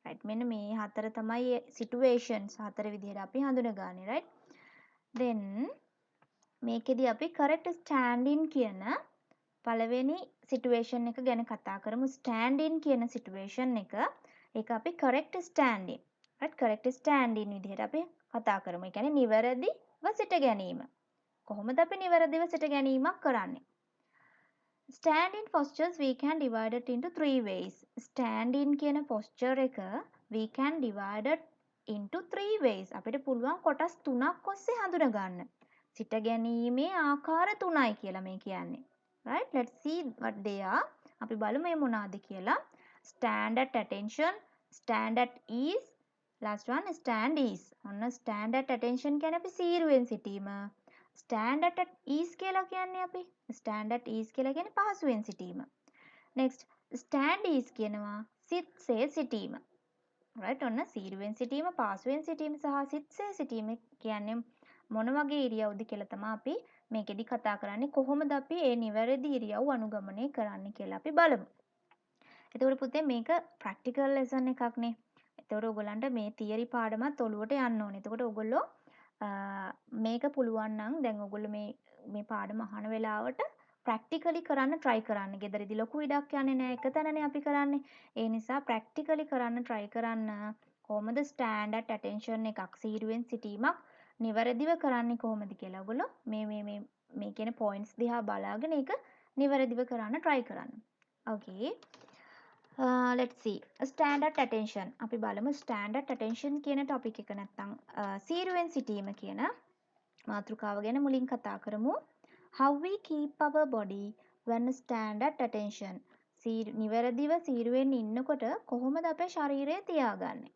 right මෙන්න මේ හතර තමයි situations හතර විදිහට අපි හඳුනගන්නේ right. then මේකෙදී අපි correct standing කියන පළවෙනි situation එක ගැන කතා කරමු. standing කියන situation එක ඒක අපි correct standing right correct standing විදිහට අපි කතා කරමු. ඒ කියන්නේ නිවැරදිව සිට ගැනීම. කොහොමද අපි නිවැරදිව සිට ගැනීමක් කරන්නේ? Standing postures we can divide it into three ways. Standing කියන posture එක we can divide it into three ways. අපිට පුළුවන් කොටස් තුනක් ඔස්සේ හඳුන ගන්න. සිට ගැනීමේ ආකාර තුනයි කියලා මේ කියන්නේ. right let's see what they are. අපි බලමු මේ මොනවාද කියලා. stand at attention, stand at ease, last one stand ease. ඔන්න stand at attention කියන්නේ අපි සීරුවෙන් සිටීම. stand at ease කියලා කියන්නේ අපි stand at ease කියලා කියන්නේ පහසුවෙන් සිටීම. next stand ease කියනවා සිත්සේ සිටීම. right ඔන්න සීරුවෙන් සිටීම, පහසුවෙන් සිටීම සහ සිත්සේ සිටීම කියන්නේ මොන වගේ ඉරියව්ද කියලා තමයි අපි මේකෙදි කතා කරන්නේ. කොහොමද අපි මේ නිවැරදි ඉරියව් අනුගමනය කරන්න කියලා අපි බලමු. එතකොට පුතේ මේක ප්‍රැක්ටිකල් ලෙසන් එකක් නේ. එතකොට ඔයගලන්ට මේ තියරි පාඩමත් ඔළුවට යන්න ඕනේ. එතකොට ඔයගොල්ලෝ මේක පුළුවන් නම් දැන් ඔයගොල්ලෝ මේ පාඩම අහන වෙලාවට ප්‍රැක්ටිකලි කරන්න try කරන්න. ගෙදරදී ලොකු ඉඩක් යන්නේ නැහැ. එක තැනනේ අපි කරන්නේ. ඒ නිසා ප්‍රැක්ටිකලි කරන්න try කරන්න. කොහොමද stand at attention එකක් සීරුවෙන් සිටීමක් නිවැරදිව කරන්නේ කොහොමද කියලා ඔයගොල්ලෝ මේ කියන points දිහා බලාගෙන ඒක නිවැරදිව කරන්න try කරන්න. okay let's see stand at attention අපි බලමු stand at attention කියන topic එක නැත්තම් සීරුවෙන් සිටීම කියන මාතෘකාව ගැන මුලින් කතා කරමු. how we keep our body when stand at attention නිවැරදිව සීරුවෙන් ඉන්නකොට කොහොමද අපේ ශරීරය තියාගන්නේ?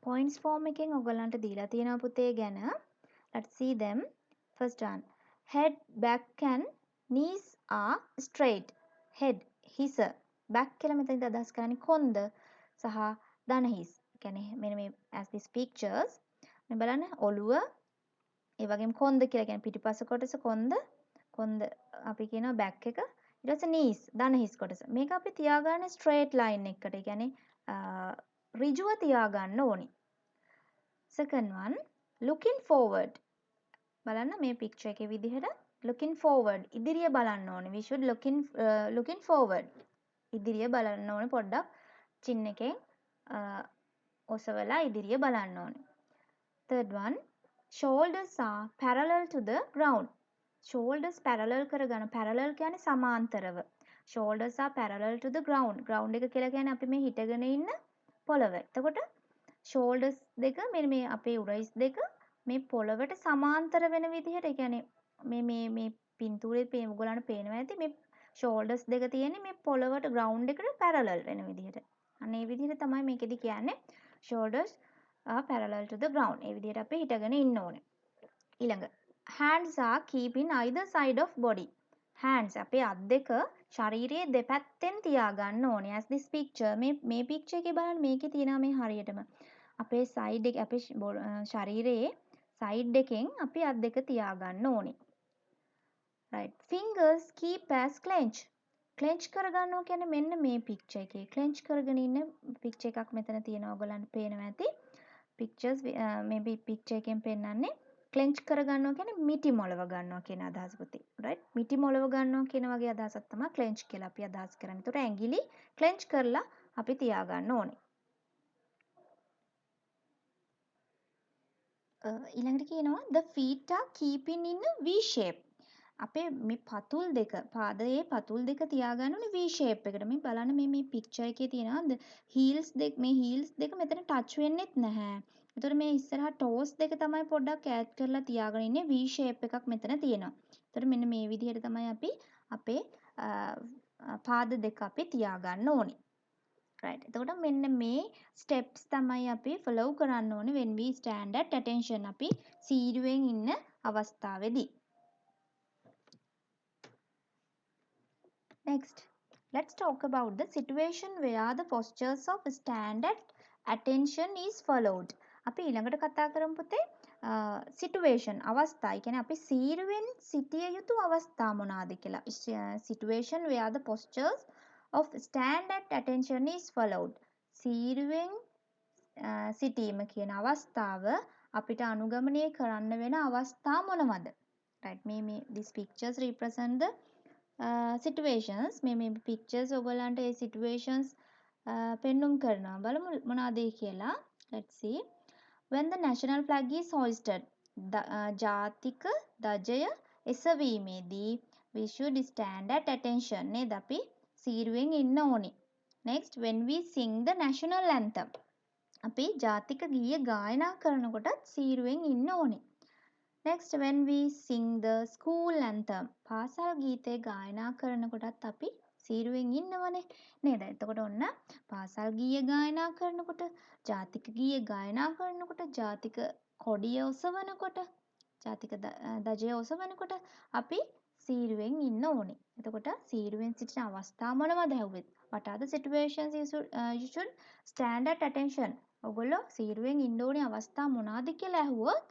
points form එකෙන් ඔයගලන්ට දීලා තියෙනවා පුතේ ගැන. let's see them. first one head, back and knees are straight. head හිස back කියලා මෙතනදී අදහස් කරන්නේ කොන්ද සහ දන හිස්. කියන්නේ මෙන්න මේ as these pictures මේ බලන්න ඔළුව ඒ වගේම කොන්ද කියලා කියන්නේ පිටිපස්ස කොටස කොන්ද අපි කියනවා back එක. ඊට පස්සේ knees දන හිස් කොටස. මේක අපි තියාගන්නේ straight line එකකට. ඒ කියන්නේ ඍජුව තියාගන්න ඕනි. second one looking forward. බලන්න මේ picture එකේ විදිහට looking forward ඉදිරිය බලන්න ඕනේ. we should looking forward ඉදිරිය බලන්න ඕනේ පොඩ්ඩක් chin එකෙන් ඔසවලා ඉදිරිය බලන්න ඕනේ. third one shoulders are parallel to the ground. shoulders parallel කරගන්න. parallel කියන්නේ සමාන්තරව. shoulders are parallel to the ground. ground එක කියලා කියන්නේ අපි මේ හිටගෙන ඉන්න පොළව. එතකොට shoulders දෙක මේ අපේ උරහිස් දෙක මේ පොළවට සමාන්තර වෙන විදිහට ඒ කියන්නේ මේ පින්තූරේ ඔයගොල්ලන්ට පේනවා ඇති මේ shoulders දෙක තියෙන්නේ මේ පොළවට ground එකට parallel වෙන විදිහට. අන්න ඒ විදිහට තමයි මේකෙදි කියන්නේ shoulders are parallel to the ground. ඒ විදිහට අපි හිටගෙන ඉන්න ඕනේ. ඊළඟ hands are keeping either side of body. hands අපේ අත් දෙක ශරීරයේ දෙපැත්තෙන් තියාගන්න ඕනේ. as this picture මේ picture එකේ බලන්න මේකේ තියෙනවා මේ හරියටම අපේ side එක අපේ ශරීරයේ side එකෙන් අපි අත් දෙක තියාගන්න ඕනේ. right fingers keep as clench කරගන්නවා කියන්නේ මෙන්න මේ picture එකේ clench කරගෙන ඉන්න picture එකක් මෙතන තියෙනවා ඔයගලන්ට පේනවා ඇති. pictures maybe picture එකෙන් පෙන්නන්නේ clench කරගන්නවා කියන්නේ මිටි මොලව ගන්නවා කියන අදහස පුතේ. right මිටි මොලව ගන්නවා කියන වගේ අදහසක් තමයි clench කියලා අපි අදහස් කරන්නේ. ඒතකොට ඇඟිලි clench කරලා අපි තියාගන්න ඕනේ. ඊළඟට කියනවා the feet are keeping in a V shape. අපේ මේ පතුල් දෙක පාදයේ පතුල් දෙක තියාගන්න ඕනේ V shape එකට. මේ බලන්න මේ picture එකේ තියෙනවා heels දෙක මේ heels දෙක මෙතන touch වෙන්නෙත් නැහැ. ඒතකොට මේ ඉස්සරහා toes දෙක තමයි පොඩ්ඩක් ඈඩ් කරලා තියාගෙන ඉන්නේ V shape එකක් මෙතන තියෙනවා. ඒතකොට මෙන්න මේ විදිහට තමයි අපි අපේ පාද දෙක අපි තියාගන්න ඕනේ. right. එතකොට මෙන්න මේ steps තමයි අපි follow කරන්න ඕනේ when we stand at attention අපි සීරුවෙන් ඉන්න අවස්ථාවේදී. Next, let's talk about the situation where the postures of stand at attention is followed. අපි ඊළඟට කතා කරමු පුතේ situation අවස්ථා. ඒ කියන්නේ අපි සීරුවෙන් සිටිය යුතු අවස්ථා මොනවාද කියලා. Situation where the postures of stand at attention is followed. සීරුවෙන් සිටීම කියන අවස්ථාව අපිට අනුගමනය කරන්න වෙන අවස්ථා මොනවද? Right. මේ these pictures represent the situations. මේ pictures ඔයගලන්ට ඒ situations පෙන්눔 කරනවා. බලමු මොනවද කියලා. Let's see. When the national flag is hoisted, ජාතික ධජය එසවීමේදී we should stand at attention. නේද? අපි සීරුවෙන් ඉන්න ඕනේ. Next, when we sing the national anthem. අපි ජාතික ගීය ගායනා කරනකොටත් සීරුවෙන් ඉන්න ඕනේ. Next, when we sing the school anthem. පාසල් ගීතේ ගායනා කරනකොටත් අපි සීරුවෙන් ඉන්නවනේ නේද? එතකොට ඔන්න පාසල් ගීය ගායනා කරනකොට, ජාතික ගීය ගායනා කරනකොට, ජාතික කොඩිය ඔසවනකොට, ජාතික ධජය ඔසවනකොට අපි සීරුවෙන් ඉන්න ඕනේ. එතකොට සීරුවෙන් සිටින අවස්ථා මොනවද ඇහුවෙත්? What are the situations you should stand at attention? ඔයගොල්ලෝ සීරුවෙන් ඉන්න ඕනේ අවස්ථා මොනවාද කියලා ඇහුවොත්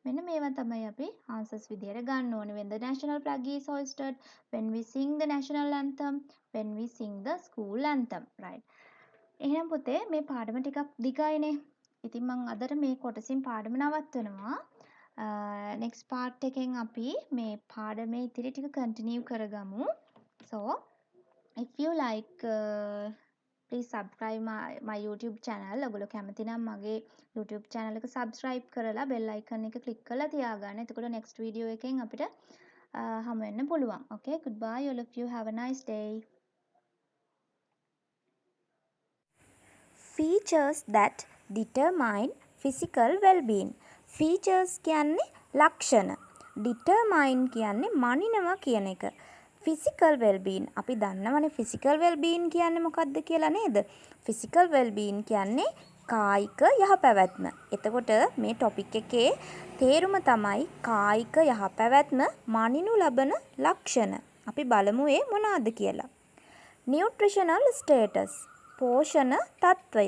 මෙන්න මේවා තමයි අපි answers විදියට ගන්න ඕනේ. When the national flag is hoisted, when we sing the national anthem, when we sing the school anthem. Right. එහෙනම් පුතේ මේ පාඩම ටිකක් දිගයිනේ. ඉතින් මම අදට මේ කොටසින් පාඩම නවත්වනවා. next part එකෙන් අපි මේ පාඩමේ ඉතිරි ටික continue කරගමු. So, if you like please subscribe my YouTube channel. ඔයගොල්ලෝ කැමති නම් මගේ YouTube channel එක subscribe කරලා bell icon එක click කරලා තියාගන්න. එතකොට next video එකෙන් අපිට හමු වෙන්න පුළුවන්. Okay, goodbye all of you. Have a nice day. Features that determine physical well-being. Features කියන්නේ ලක්ෂණ. Determine කියන්නේ මනිනවා කියන එක. Physical well-being අපි දන්නවනේ physical well-being කියන්නේ මොකක්ද කියලා නේද? Physical well-being කියන්නේ කායික යහපැවැත්ම. එතකොට මේ topic එකේ තේරුම තමයි කායික යහපැවැත්ම මනිනු ලබන ලක්ෂණ. අපි බලමු ඒ මොනවාද කියලා. Nutritional status පෝෂණ තත්වය.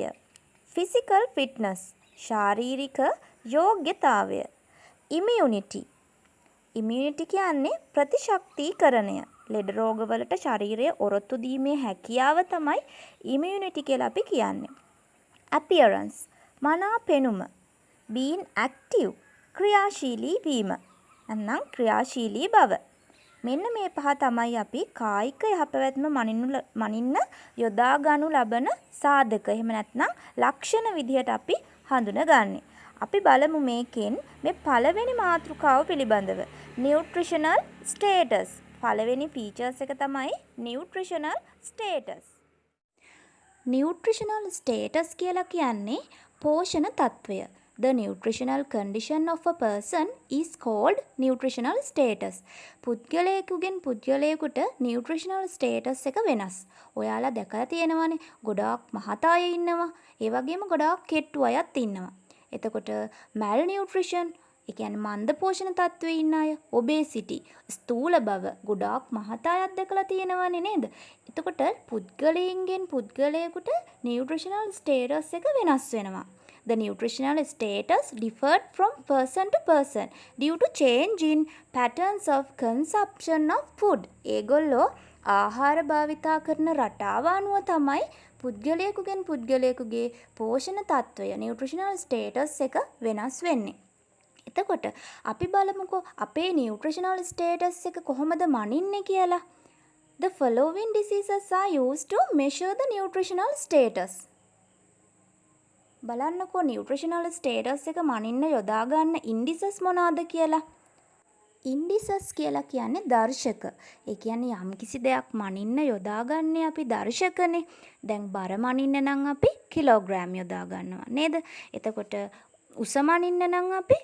Physical fitness ශාරීරික යෝග්‍යතාවය. Immunity කියන්නේ ප්‍රතිශක්තිකරණය. ලෙඩ රෝගවලට ශරීරය ඔරොත්තු දීමේ හැකියාව තමයි immunity කියලා අපි කියන්නේ. Appearance මනා පෙනුම. Being active ක්‍රියාශීලී වීම. නැත්නම් ක්‍රියාශීලී බව. මෙන්න මේ පහ තමයි අපි කායික යහපැවැත්ම මනින්න යොදා ගනු ලබන සාධක. එහෙම නැත්නම් ලක්ෂණ විදිහට අපි හඳුනගන්නේ. අපි බලමු මේකෙන් මේ පළවෙනි මාතෘකාව පිළිබඳව. Nutritional status. පළවෙනි features එක තමයි nutritional status. Nutritional status කියලා කියන්නේ පෝෂණ තත්වය. The nutritional condition of a person is called nutritional status. පුද්ගලයෙකුගෙන් පුද්ගලයෙකුට nutritional status එක වෙනස්. ඔයාලා දැකලා තියෙනවනේ ගොඩාක් මහත අය ඉන්නවා. ඒ වගේම ගොඩාක් කෙට්ටු අයත් ඉන්නවා. එතකොට malnutrition ඒ කියන්නේ මන්ද පෝෂණ තත්ත්වයේ ඉන්න අය, obesity ස්ථූල බව ගොඩාක් මහත අයත් දැකලා තියෙනවනේ නේද? එතකොට පුද්ගලයෙන්ගෙන් පුද්ගලයෙකුට nutritional status එක වෙනස් වෙනවා. The nutritional status differed from person to person due to change in patterns of consumption of food. ඒගොල්ලෝ ආහාර භාවිතා කරන රටාව අනුව තමයි පුද්ගලයෙකුගෙන් පුද්ගලයෙකුගේ පෝෂණ තත්වය nutritional status එක වෙනස් වෙන්නේ. එතකොට අපි බලමුකෝ අපේ nutritional status එක කොහොමද මනින්නේ කියලා. The following diseases are used to measure the nutritional status. බලන්නකෝ nutritional status එක මනින්න යොදා ගන්න indices මොනවාද කියලා. indices කියලා කියන්නේ දර්ශක. ඒ කියන්නේ යම්කිසි දෙයක් මනින්න යොදාගන්නේ අපි දර්ශකනේ. දැන් බර මනින්න නම් අපි කිලෝග්‍රෑම් යොදා ගන්නවා නේද? එතකොට උස මනින්න නම් අපි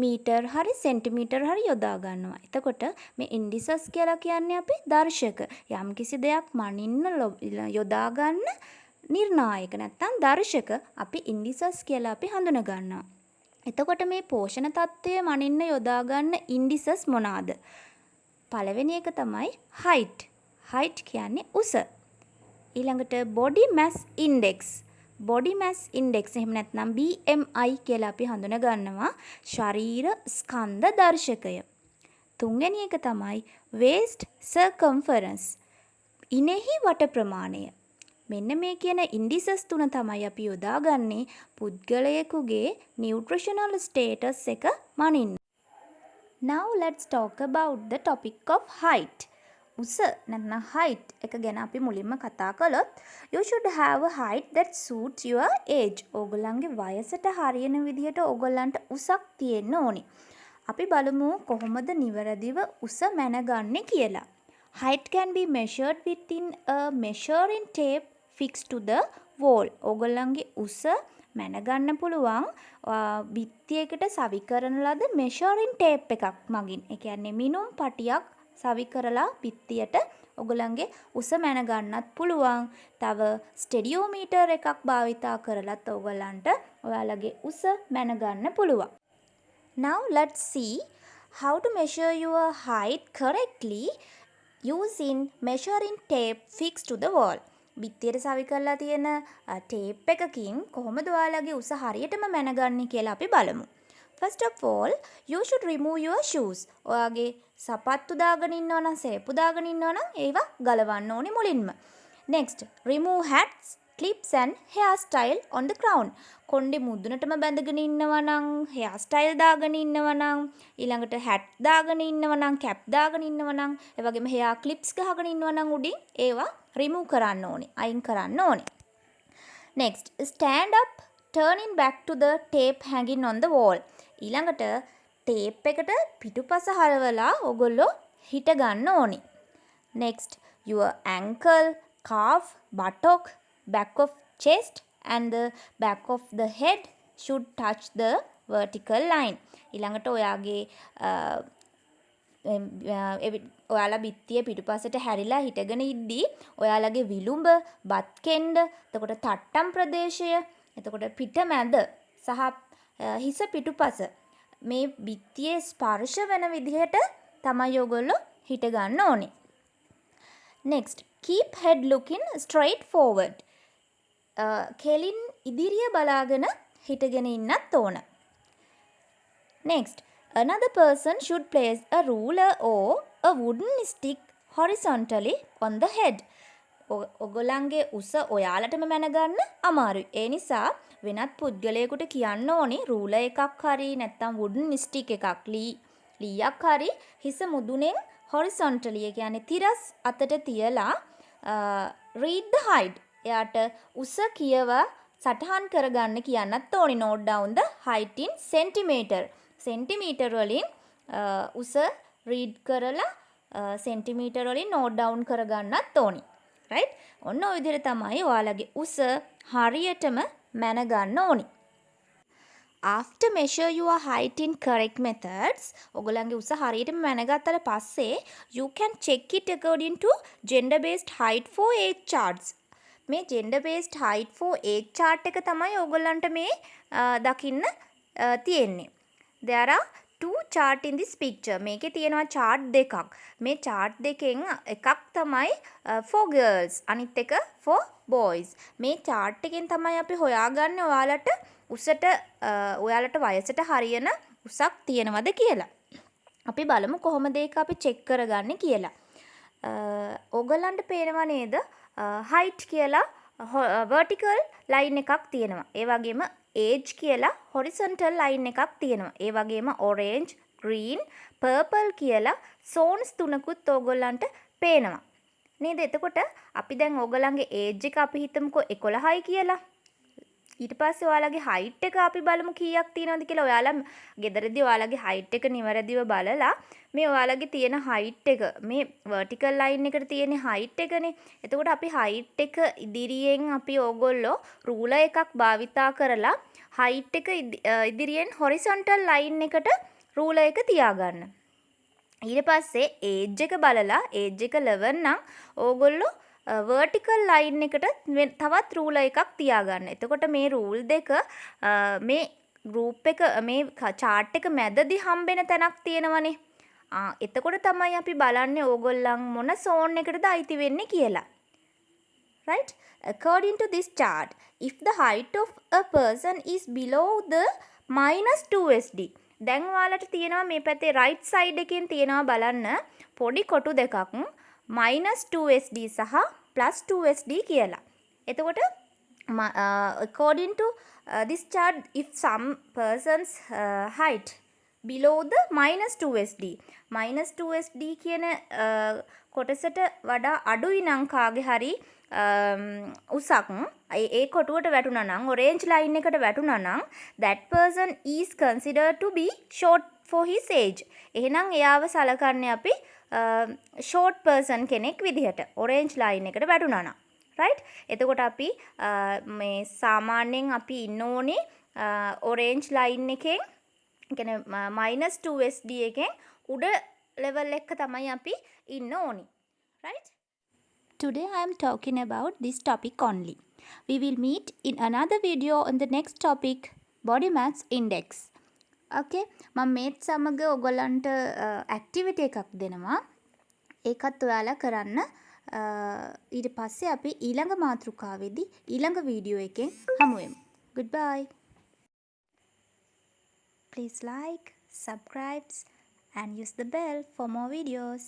මීටර් හරි සෙන්ටිමීටර් හරි යොදා ගන්නවා. එතකොට මේ indices කියලා කියන්නේ අපි දර්ශක. යම්කිසි දෙයක් මනින්න යොදා ගන්න නිර්ණායක නැත්තම් දර්ශක අපි ඉන්ඩිසස් කියලා අපි හඳුන ගන්නවා. එතකොට මේ පෝෂණ තත්ත්වය මනින්න යොදා ගන්න ඉන්ඩිසස් මොනවාද? පළවෙනි එක තමයි height. height කියන්නේ උස. ඊළඟට body mass index. body mass index එහෙම නැත්නම් BMI කියලා අපි හඳුන ගන්නවා ශරීර ස්කන්ධ දර්ශකය. තුන්වෙනි එක තමයි waist circumference. ඉනෙහි වට ප්‍රමාණය. මෙන්න මේ කියන ඉන්ඩිසස් තුන තමයි අපි යොදාගන්නේ පුද්ගලයෙකුගේ නියුට්‍රිෂනල් ස්ටේටස් එක මනින්න. Now let's talk about the topic of height. උස නැත්නම් height එක ගැන අපි මුලින්ම කතා කළොත් you should have a height that suits your age. ඕගොල්ලන්ගේ වයසට හරියන විදිහට ඕගොල්ලන්ට උසක් තියෙන්න ඕනි. අපි බලමු කොහොමද නිවැරදිව උස මැනගන්නේ කියලා. Height can be measured within a measuring tape fixed to the wall. ඕගොල්ලන්ගේ උස මැනගන්න පුළුවන් බිත්තියකට සවි කරන ලද measuring tape එකක් මගින්. ඒ කියන්නේ මිනුම් පටියක් සවි කරලා බිත්තියට ඔයගොල්ලන්ගේ උස මැනගන්නත් පුළුවන්. තව ස්ටෙඩියෝමීටර් එකක් භාවිතා කරලත් ඔයගොල්ලන්ට ඔයාලගේ උස මැනගන්න පුළුවන්. Now let's see how to measure your height correctly using measuring tape fixed to the wall. බිත්තියට සවි කරලා තියෙන ටේප් එකකින් කොහොමද ඔයාලගේ උස හරියටම මැනගන්නේ කියලා අපි බලමු. First of all, you should remove your shoes. ඔයාගේ සපත්තු දාගෙන ඉන්නවා නම් සේප්පු දාගෙන ඉන්නවා නම් ඒවා ගලවන්න ඕනේ මුලින්ම. Next, remove hats, clips and hairstyle on the crown. කොණ්ඩේ මුදුනටම බැඳගෙන ඉන්නවා නම් hair style දාගෙන ඉන්නවා නම් ඊළඟට hat දාගෙන ඉන්නවා නම් cap දාගෙන ඉන්නවා නම් ඒ වගේම hair clips ගහගෙන ඉන්නවා නම් උඩින් ඒවා remove කරන්න ඕනේ. අයින් කරන්න ඕනේ. Next, stand up turning back to the tape hanging on the wall. ඊළඟට ටේප් එකට පිටුපස හරවලා ඔගොල්ලෝ හිට ගන්න ඕනි. Next, your ankle, calf, buttock, back of chest and the back of the head should touch the vertical line. ඊළඟට ඔයාගේ ඔයාලා බිත්තිය පිටුපසට හැරිලා හිටගෙන ඉද්දී ඔයාලගේ විලුඹ, බත් කෙන්ඩ, එතකොට තට්ටම් ප්‍රදේශය, එතකොට පිටමැද සහ හිස පිටුපස මේ බිත්තියේ ස්පර්ශ වෙන විදිහට තමයි ඔයගොල්ලෝ හිට ගන්න ඕනේ. Next, keep head looking straight forward. කෙලින් ඉදිරිය බලාගෙන හිටගෙන ඉන්නත් ඕන. Next, another person should place a ruler or a wooden stick horizontally on the head. ඔගොල්ලන්ගේ උස ඔයාලටම මැනගන්න අමාරුයි. ඒ නිසා වෙනත් පුද්ගලයෙකුට කියන්න ඕනේ රූලර් එකක් හරි නැත්නම් වුඩන් ස්ටික් එකක් ලීයක් හරි හිස මුදුනෙන් horizontally ඒ කියන්නේ තිරස් අතට තියලා read the height. එයාට උස කියව සටහන් කරගන්න කියන්නත් ඕනේ. note down the height in centimeter. Centimetre වලින් උස read කරලා සෙන්ටිමීටර් වලින් note down කරගන්නත් ඕනේ. right? ඔන්න ඔය විදිහට තමයි ඔයාලගේ උස හරියටම මැනගන්න ඕනි. After measure your height in correct methods, ඔයගොල්ලන්ගේ උස හරියටම මැනගත්තට පස්සේ you can check it according to gender based height for age charts. මේ gender based height for age chart එක තමයි ඔයගොල්ලන්ට මේ දකින්න තියෙන්නේ. There are two chart in this picture. මේකේ තියෙනවා chart දෙකක්. මේ chart දෙකෙන් එකක් තමයි for girls, අනිත් එක for boys. මේ chart එකෙන් තමයි අපි හොයාගන්නේ ඔයාලට උසට ඔයාලට වයසට හරියන උසක් තියෙනවද කියලා. අපි බලමු කොහොමද ඒක අපි check කරගන්නේ කියලා. ඕගොල්ලන්ට පේනවා නේද? height කියලා vertical line එකක් තියෙනවා. ඒ වගේම age කියලා horizontal line එකක් තියෙනවා. ඒ වගේම orange, green, purple කියලා zones තුනකුත් ඕගොල්ලන්ට පේනවා. නේද? එතකොට අපි දැන් ඕගොල්ලන්ගේ age එක අපි හිතමුකෝ 11යි කියලා. ඊට පස්සේ ඔයාලගේ height එක අපි බලමු කීයක් තියෙනවද කියලා. ඔයාලා ගෙදරදී ඔයාලගේ height එක නිවැරදිව බලලා මේ ඔයාලගේ තියෙන height එක මේ vertical line එකට තියෙන height එකනේ. එතකොට අපි height එක ඉදිරියෙන් අපි ඕගොල්ලෝ ruler එකක් භාවිතා කරලා height එක ඉදිරියෙන් horizontal line එකට ruler එක තියාගන්න. ඊට පස්සේ age එක බලලා age එක 11 නම් ඕගොල්ලෝ vertical line එකට තවත් ruler එකක් තියාගන්න. එතකොට මේ rule දෙක මේ group එක මේ chart එක මැදදී හම්බෙන තැනක් තියෙනවනේ. එතකොට තමයි අපි බලන්නේ ඕගොල්ලන් මොන zone එකටද අයිති වෙන්නේ කියලා. Right? According to this chart, if the height of a person is below the -2sd, දැන් ඔයාලට තියෙනවා මේ පැත්තේ right side එකෙන් තියෙනවා බලන්න පොඩි කොටු දෙකක් -2sd සහ +2sd කියලා. එතකොට according to this chart, if some person's height below the -2sd, -2sd කියන කොටසට වඩා අඩුයි නම් කාගේ හරි උසක් ඒ කොටුවට වැටුණා නම් orange line එකට වැටුණා නම් that person is considered to be short for his age. එහෙනම් එයාව සලකන්නේ අපි short person කෙනෙක් විදිහට orange line එකට වැටුණා නම්. right? එතකොට අපි මේ සාමාන්‍යයෙන් අපි ඉන්න ඕනේ orange line එකෙන් කියන්නේ -2sd එකෙන් උඩ level එක තමයි අපි ඉන්න ඕනේ. right? Today I am talking about this topic only. We will meet in another video on the next topic, body mass index. Okay, මම මේත් සමග ඔයගොල්ලන්ට activity එකක් දෙනවා. ඒකත් ඔයාලා කරන්න. ඊට පස්සේ අපි ඊළඟ මාතෘකාවේදී ඊළඟ වීඩියෝ එකෙන් හමු වෙමු. Goodbye. Please like, subscribe and use the bell for more videos.